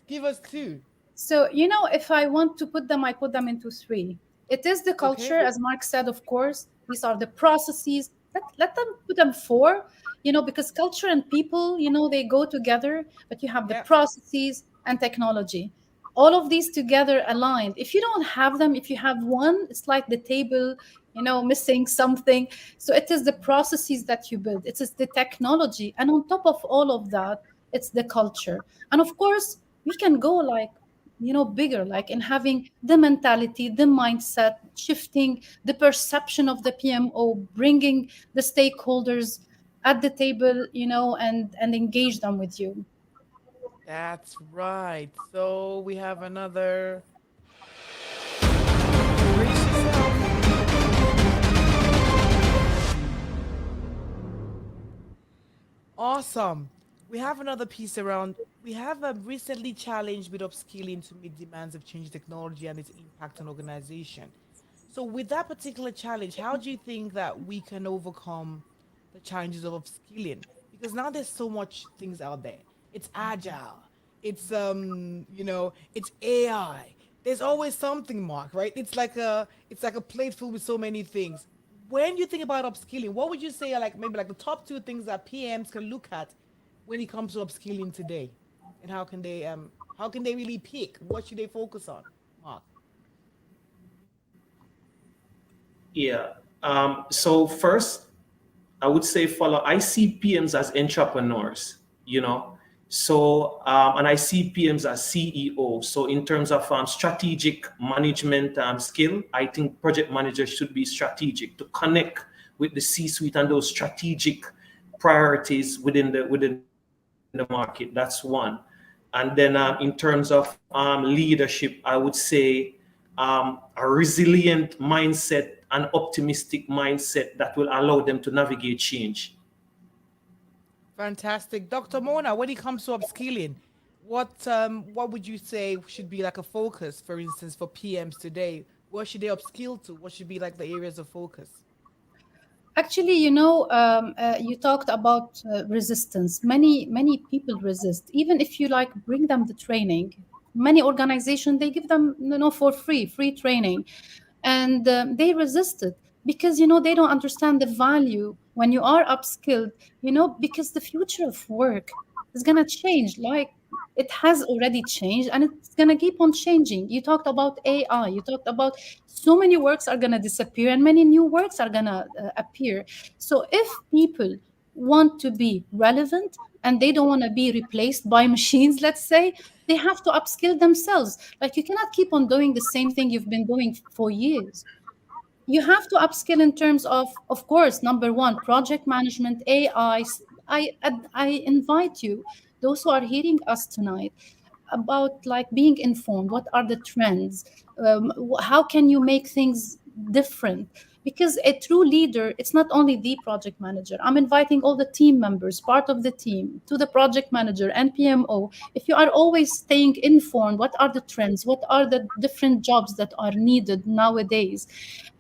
Give us two. So, if I want to put them, I put them into three. It is the culture, Okay. as Mark said, of course. These are the processes. Let them put them four, because culture and people, they go together, but you have the Yeah. processes and technology. All of these together aligned. If you don't have them, if you have one, it's like the table, missing something. So it is the processes that you build, it is the technology. And on top of all of that, it's the culture. And of course, we can go like, bigger, like in having the mentality, the mindset, shifting the perception of the PMO, bringing the stakeholders at the table, and engage them with you. That's right. So we have another. Brace yourself. Awesome. We have another piece around. We have recently challenged with upskilling to meet demands of changing technology and its impact on organization. So, with that particular challenge, how do you think that we can overcome the challenges of upskilling? Because now there's so much things out there. It's agile. It's it's AI. There's always something, Mark, right? It's like a plate filled with so many things. When you think about upskilling, what would you say are like maybe like the top two things that PMs can look at when it comes to upskilling today? And how can they really pick? What should they focus on, Mark? Yeah. So first, I would say follow. I see PMs as entrepreneurs, you know. So and I see PMs as CEOs. So in terms of strategic management skill, I think project managers should be strategic to connect with the C-suite and those strategic priorities within the market. That's one. And then in terms of leadership, I would say a resilient mindset, an optimistic mindset that will allow them to navigate change. Fantastic. Dr. Mona, when it comes to upskilling, what would you say should be like a focus, for instance, for PMs today? What should they upskill to? What should be like the areas of focus? Actually, you talked about resistance. Many people resist, even if you like bring them the training. Many organizations they give them for free training, and they resist it because they don't understand the value when you are upskilled. Because the future of work is gonna change. Like it has already changed, and it's gonna keep on changing. You talked about AI. You talked about so many works are gonna disappear, and many new works are gonna appear. So if people want to be relevant and they don't want to be replaced by machines, let's say, they have to upskill themselves. Like you cannot keep on doing the same thing you've been doing for years. You have to upskill in terms of course, number one, project management, AI. I invite you, those who are hearing us tonight, about like being informed. What are the trends? How can you make things different? Because a true leader, it's not only the project manager. I'm inviting all the team members, part of the team, to the project manager and PMO. If you are always staying informed, what are the trends? What are the different jobs that are needed nowadays?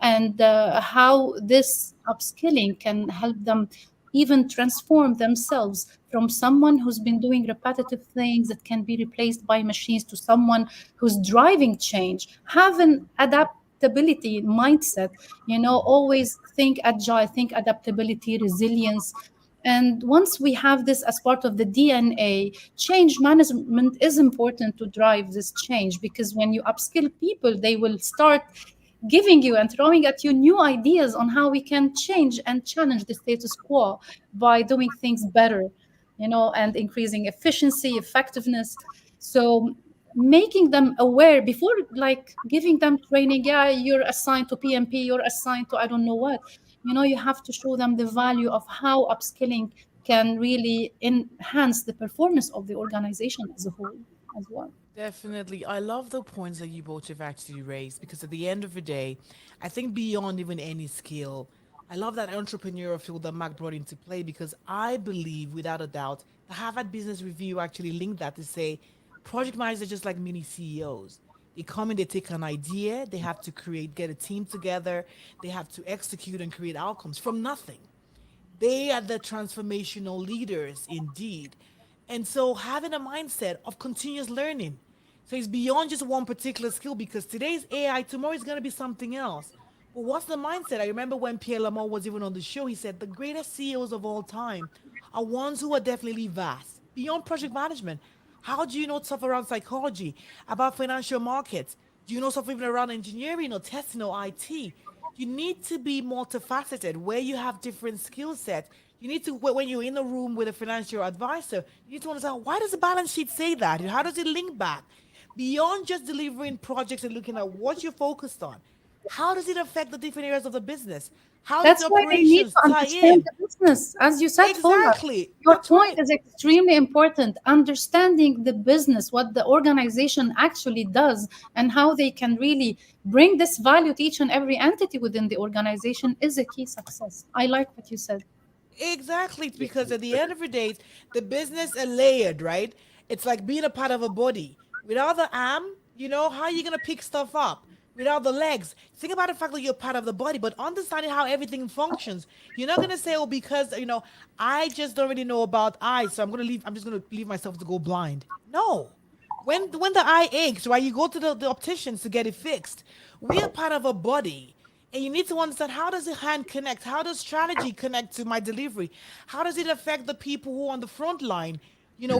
And how this upskilling can help them even transform themselves from someone who's been doing repetitive things that can be replaced by machines to someone who's driving change. Have an adaptability mindset, always think agile, think adaptability, resilience. And once we have this as part of the DNA, change management is important to drive this change, because when you upskill people, they will start giving you and throwing at you new ideas on how we can change and challenge the status quo by doing things better, and increasing efficiency, effectiveness. So making them aware before like giving them training. Yeah, you're assigned to PMP, you're assigned to I don't know what. You have to show them the value of how upskilling can really enhance the performance of the organization as a whole as well. Definitely. I love the points that you both have actually raised because at the end of the day, I think beyond even any skill, I love that entrepreneurial field that Mark brought into play because I believe without a doubt the Harvard Business Review actually linked that to say project managers are just like mini CEOs. They come in, they take an idea, they have to get a team together, they have to execute and create outcomes from nothing. They are the transformational leaders indeed. And so having a mindset of continuous learning. So it's beyond just one particular skill because today's AI, tomorrow is going to be something else. But what's the mindset? I remember when Pierre Lamont was even on the show, he said the greatest CEOs of all time are ones who are definitely vast, beyond project management. How do you know stuff around psychology, about financial markets? Do you know stuff even around engineering or testing or IT? You need to be multifaceted where you have different skill sets. You need to, when you're in a room with a financial advisor, you need to understand why does the balance sheet say that? How does it link back? Beyond just delivering projects and looking at what you're focused on, how does it affect the different areas of the business? How does That's the why they need operations to tie understand in? the business. As you said, Fola, Exactly. your That's point right. is extremely important. Understanding the business, what the organization actually does, and how they can really bring this value to each and every entity within the organization is a key success. I like what you said. Exactly, because at the end of the day, the business are layered, right? It's like being a part of a body. Without the arm, how are you gonna pick stuff up? Without the legs, think about the fact that you're part of the body, but understanding how everything functions. You're not gonna say, "Oh, because I just don't really know about eyes, so I'm gonna leave. I'm just gonna leave myself to go blind." No, when the eye aches, right, you go to the opticians to get it fixed. We are part of a body. And you need to understand, how does the hand connect? How does strategy connect to my delivery? How does it affect the people who are on the front line,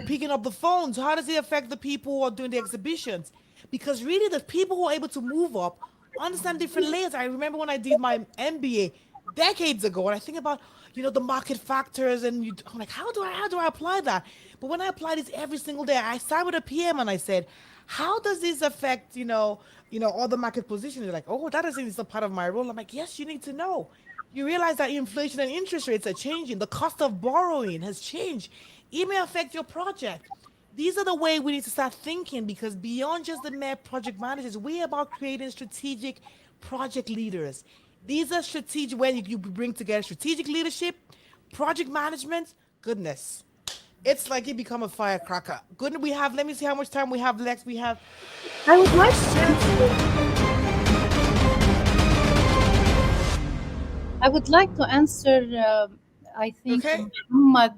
picking up the phones? How does it affect the people who are doing the exhibitions? Because really, the people who are able to move up understand different layers. I remember when I did my MBA decades ago, and I think about, the market factors, and I'm like, how do I apply that? But when I apply this every single day, I sat with a PM and I said, how does this affect, all the market positions? They're like, oh, that isn't it's a part of my role. I'm like, yes, you need to know. You realize that inflation and interest rates are changing. The cost of borrowing has changed. It may affect your project. These are the way we need to start thinking, because beyond just the mere project managers, we're about creating strategic project leaders. These are strategic, when you bring together strategic leadership, project management, goodness. It's like you become a firecracker. Good, let me see how much time we have left. We have I would like questions. I would like to answer, I think, Okay? Muhammad,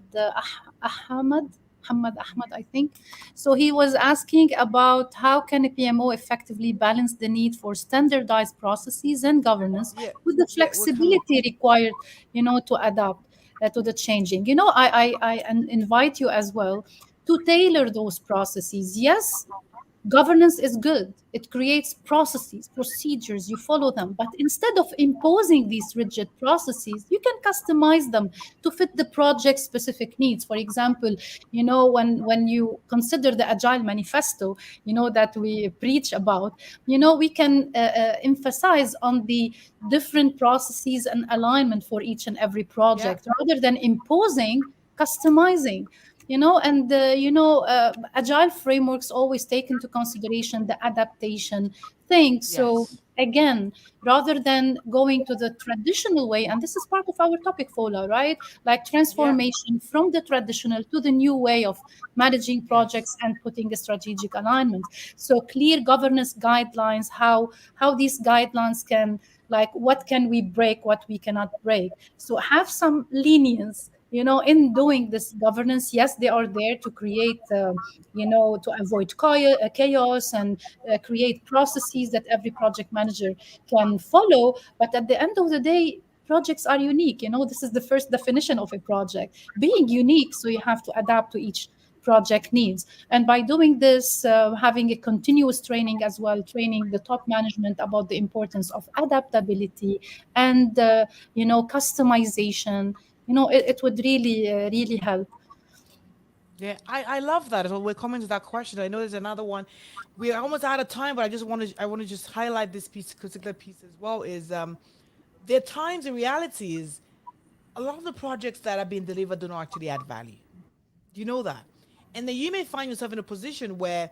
I think. So he was asking about how can a PMO effectively balance the need for standardized processes and governance Yeah. with the Yeah, we're coming. flexibility required, to adapt to the changing. I invite you as well to tailor those processes. Yes, governance is good. It creates processes, procedures, you follow them. But instead of imposing these rigid processes, you can customize them to fit the project specific needs. For example, when you consider the Agile Manifesto, that we preach about, we can emphasize on the different processes and alignment for each and every Yeah. project rather than imposing, customizing. Agile frameworks always take into consideration the adaptation thing. So Yes. again, rather than going to the traditional way, and this is part of our topic, Fola, right? Like Yeah. transformation from the traditional to the new way of managing Yes. projects and putting a strategic alignment. So clear governance guidelines, how these guidelines can, like, what can we break, what we cannot break. So have some lenience, in doing this governance. Yes, they are there to create, to avoid chaos and create processes that every project manager can follow. But at the end of the day, projects are unique. This is the first definition of a project, being unique. So you have to adapt to each project needs. And by doing this, having a continuous training as well, training the top management about the importance of adaptability and, customization, it would really, really help. Yeah, I love that. So we're coming to that question. I know there's another one. We're almost out of time, but I want to just highlight this particular piece as well. Is there are times in reality is a lot of the projects that are being delivered do not actually add value. Do you know that? And then you may find yourself in a position where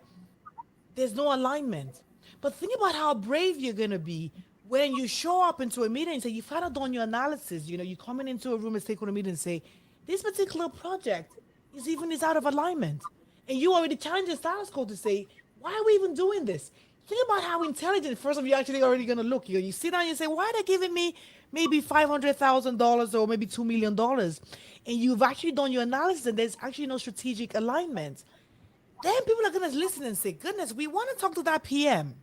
there's no alignment. But think about how brave you're gonna be when you show up into a meeting and say you've kind of done your analysis. You coming into a room and take on a meeting and say, this particular project is out of alignment. And you already challenge the status quo to say, why are we even doing this? Think about how intelligent first of you actually already gonna look. You sit down and you say, why are they giving me maybe $500,000 or maybe $2 million? And you've actually done your analysis and there's actually no strategic alignment. Then people are gonna listen and say, goodness, we want to talk to that PM.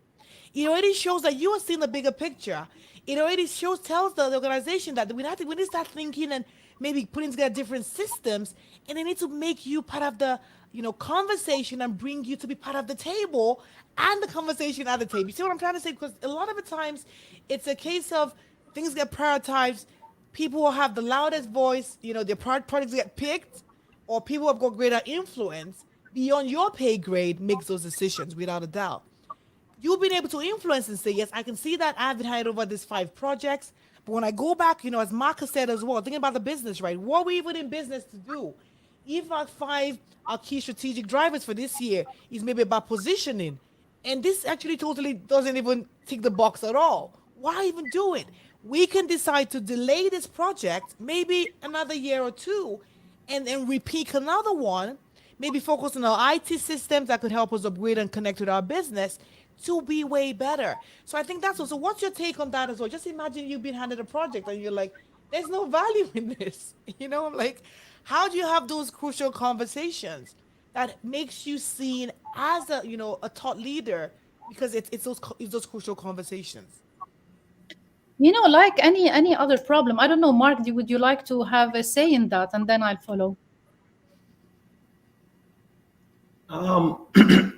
It already shows that you are seeing the bigger picture. It already tells the organization that we need to start thinking and maybe putting together different systems, and they need to make you part of the conversation and bring you to be part of the table and the conversation at the table. You see what I'm trying to say? Because a lot of the times it's a case of things get prioritized, people will have the loudest voice, their projects get picked, or people who have got greater influence beyond your pay grade makes those decisions without a doubt. You've been able to influence and say, yes, I can see that I've been hired over these 5 projects. But when I go back, as Marcus said as well, thinking about the business, right? What we even in business to do? If our 5 our key strategic drivers for this year is maybe about positioning, and this actually totally doesn't even tick the box at all. Why even do it? we can decide to delay this project maybe another year or two and then repeat another one, maybe focus on our IT systems that could help us upgrade and connect with our business to be way better. So I think that's also, what's your take on that as well? Just imagine you've been handed a project and you're like, there's no value in this. I'm like, how do you have those crucial conversations that makes you seen as a thought leader, because it's those crucial conversations. Like any other problem. I don't know, Mark, would you like to have a say in that, and then I'll follow?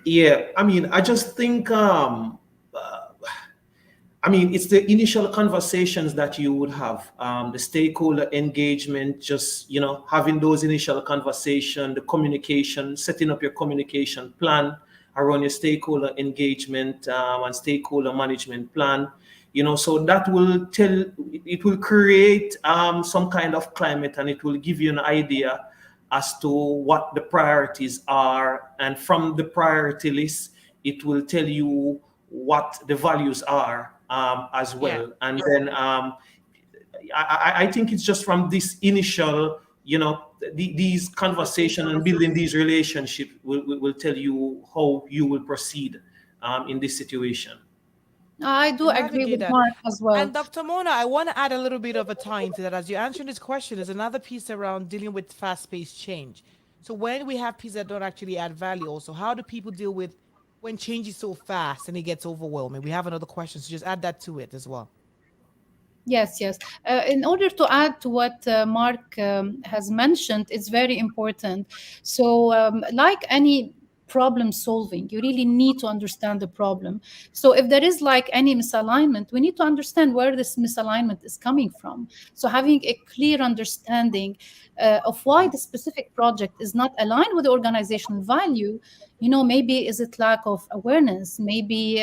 Yeah, I mean, I just think, I mean, it's the initial conversations that you would have, the stakeholder engagement, just, having those initial conversation, the communication, setting up your communication plan around your stakeholder engagement and stakeholder management plan. So that will it will create some kind of climate, and it will give you an idea as to what the priorities are. And from the priority list, it will tell you what the values are as Yeah. well. And then I think it's just from this initial, these conversations and building these relationships will tell you how you will proceed in this situation. I do And agree navigate with that. Mark as well. And Dr. Mona, I want to add a little bit of a tie into that. As you're answering this question, there's another piece around dealing with fast-paced change. So when we have pieces that don't actually add value, also, how do people deal with when change is so fast and it gets overwhelming? We have another question, so just add that to it as well. Yes, yes. In order to add to what Mark has mentioned, it's very important. So, like any problem solving, you really need to understand the problem. So, if there is like any misalignment, we need to understand where this misalignment is coming from. So, having a clear understanding of why the specific project is not aligned with the organizational value. Maybe is it lack of awareness? Maybe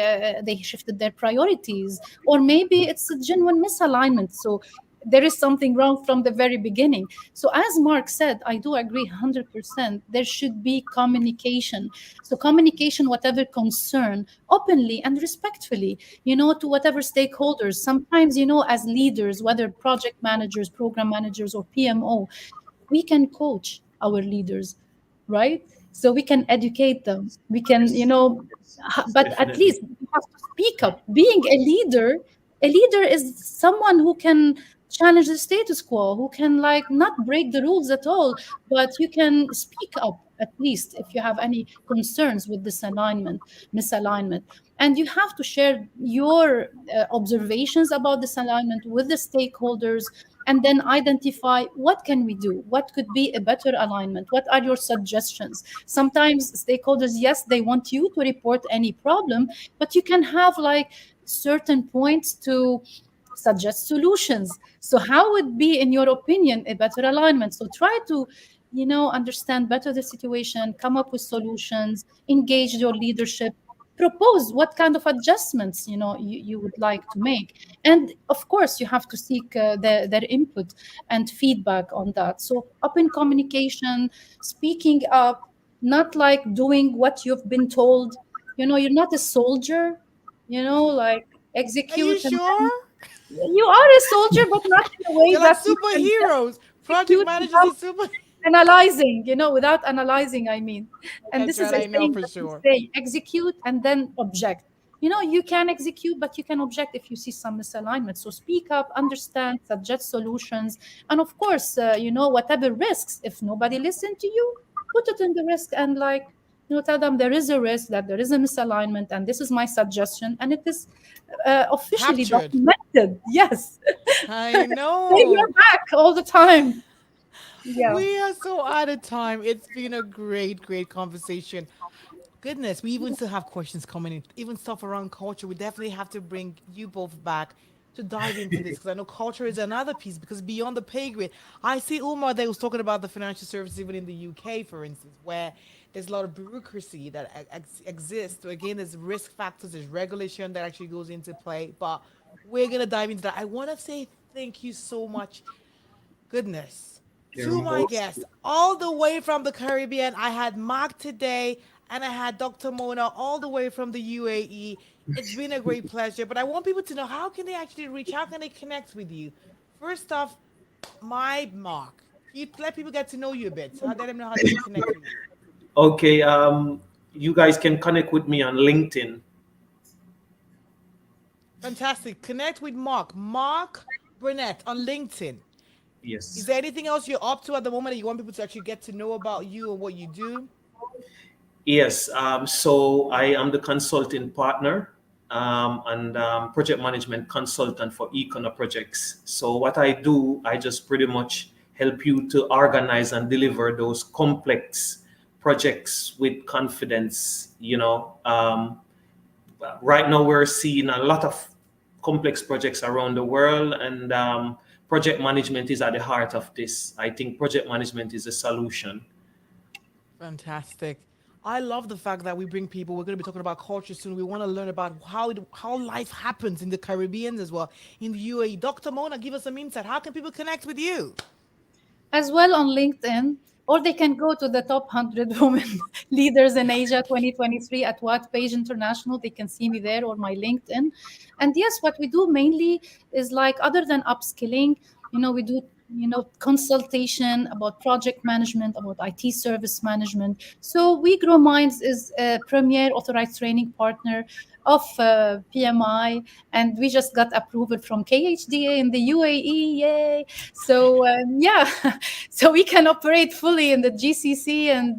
they shifted their priorities, or maybe it's a genuine misalignment. So there is something wrong from the very beginning. So as Mark said, I do agree 100%. There should be communication. So communication, whatever concern, openly and respectfully, to whatever stakeholders. Sometimes, as leaders, whether project managers, program managers, or PMO, we can coach our leaders, right? So we can educate them. We can, but at Definitely. least you have to speak up. Being a leader is someone who can challenge the status quo, who can like not break the rules at all, but you can speak up at least if you have any concerns with this misalignment. And you have to share your observations about this alignment with the stakeholders, and then identify what can we do, what could be a better alignment, what are your suggestions. Sometimes stakeholders, yes, they want you to report any problem, but you can have like certain points to suggest solutions. So how would be, in your opinion, a better alignment? So try to understand better the situation, come up with solutions, engage your leadership, propose what kind of adjustments you would like to make. And of course you have to seek their input and feedback on that. So open communication, speaking up, not like doing what you've been told. You're not a soldier, like Are you execute, and then sure? you are a soldier, but not in a way They're like that you can superheroes. Project execute managers are without super. analyzing, without analyzing, I mean. And That's this is right. a I know saying for that we sure. say: execute and then object. You can execute, but you can object if you see some misalignment. So speak up, understand, suggest solutions, and of course, whatever risks. If nobody listened to you, put it in the risk, and like tell them there is a risk, that there is a misalignment, and this is my suggestion, and it is officially Captured. documented. Yes, I say your know. back all the time. Yeah. We are so out of time. It's been a great, great conversation. Goodness, we even still have questions coming in, even stuff around culture. We definitely have to bring you both back to dive into this, because I know culture is another piece, because beyond the pay grade, I see Umar that was talking about the financial services even in the UK, for instance, where there's a lot of bureaucracy that exists. So again, there's risk factors, there's regulation that actually goes into play, but we're going to dive into that. I want to say thank you so much. Goodness. You're To my most guests, all the way from the Caribbean, I had Mark today and I had Dr. Mona all the way from the UAE. It's been a great pleasure, but I want people to know, how can they actually reach, how can they connect with you? First off, my Mark, you let people get to know you a bit. So let them know how they can connect with you. Okay, you guys can connect with me on LinkedIn. Fantastic. Connect with Mark. Mark Burnett on LinkedIn. Is Yes. there anything else you're up to at the moment that you want people to actually get to know about you and what you do? Yes, so I am the consulting partner and project management consultant for Econa projects. So what I do, I just pretty much help you to organize and deliver those complex projects with confidence. Right now we're seeing a lot of complex projects around the world, and project management is at the heart of this. I think project management is a solution. Fantastic. I love the fact that we bring people. We're going to be talking about culture soon. We want to learn about how life happens in the Caribbean as well, in the UAE. Dr. Mona, give us some insight. How can people connect with you? as well on LinkedIn, or they can go to the top 100 women leaders in Asia 2023 at What Page International. They can see me there or my LinkedIn. And yes, what we do mainly is like, other than upskilling, we do consultation about project management, about IT service management. So We Grow Minds is a premier authorized training partner of PMI, and we just got approval from KHDA in the UAE. Yay! So yeah, so we can operate fully in the GCC, and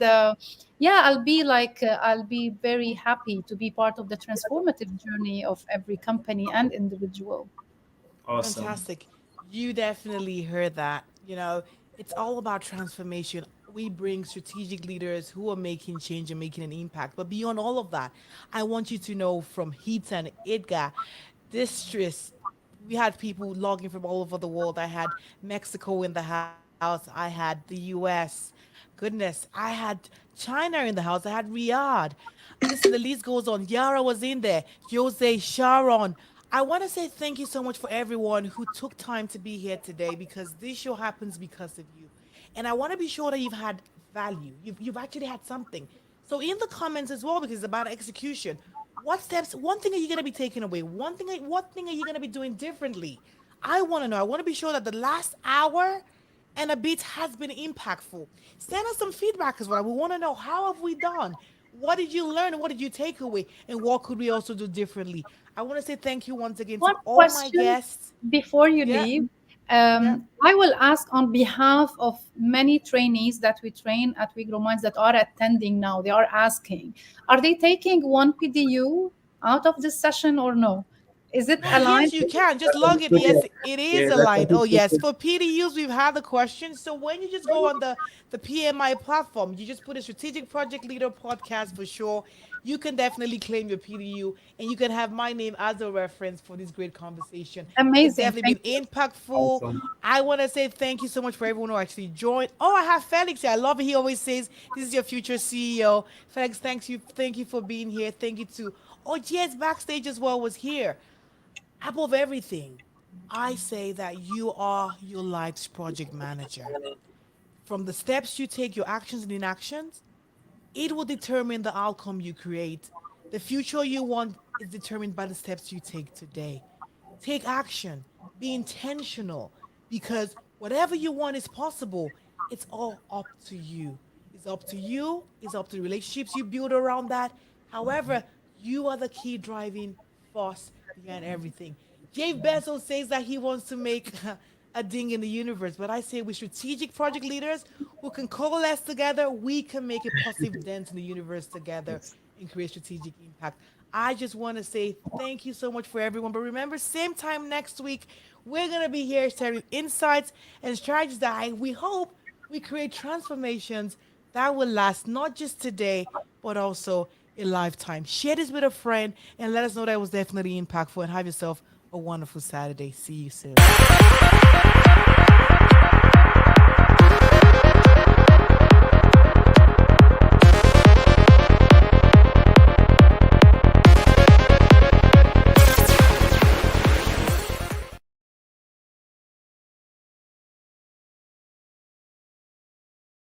yeah, I'll be very happy to be part of the transformative journey of every company and individual. Awesome. Fantastic. You definitely heard that. It's all about transformation. We bring strategic leaders who are making change and making an impact. But beyond all of that, I want you to know, from Heat and Edgar, this stress, we had people logging from all over the world. I had Mexico in the house. I had the US. Goodness, I had China in the house. I had Riyadh. Listen, the list goes on. Yara was in there. Jose, Sharon. I want to say thank you so much for everyone who took time to be here today, because this show happens because of you. And I want to be sure that you've had value. You've actually had something. So in the comments as well, because it's about execution, what steps, one thing are you going to be taking away? What thing are you going to be doing differently? I want to know. I want to be sure that the last hour and a bit has been impactful. Send us some feedback as well. We want to know, how have we done? What did you learn? What did you take away? And what could we also do differently? I want to say thank you once again to One all my question guests. before you Yeah, leave. yeah. I will ask on behalf of many trainees that we train at We Grow Minds that are attending now. They are asking, are they taking one PDU out of this session or no? Is it Oh, yes, aligned? you can. Just log it. Good, yeah. Yes, it is Yeah, that's a aligned. good Oh, yes. question. For PDUs, we've had the question. So when you just go on the PMI platform, you just put a Strategic Project Leader podcast for sure. You can definitely claim your PDU, and you can have my name as a reference for this great conversation. It's Amazing. definitely Thank you. been impactful. Awesome. I want to say thank you so much for everyone who actually joined. Oh, I have Felix here. I love it. He always says, "This is your future CEO." Felix, thanks you. Thank you for being here. Thank you to, oh, yes, backstage as well was here. Above everything, I say that you are your life's project manager. From the steps you take, your actions and inactions, it will determine the outcome you create. The future you want is determined by the steps you take today. Take action. Be intentional, because whatever you want is possible. It's all up to you. It's up to you. It's up to the relationships you build around that. However, you are the key driving force behind everything. Jeff Bezos says that he wants to make a ding in the universe, but I say with strategic project leaders who can coalesce together, we can make a positive dent in the universe together Yes. and create strategic impact. I just want to say thank you so much for everyone. But remember, same time next week, we're going to be here sharing insights and strategies that we hope we create transformations that will last not just today, but also a lifetime. Share this with a friend and let us know that it was definitely impactful. And have yourself a wonderful Saturday. See you soon.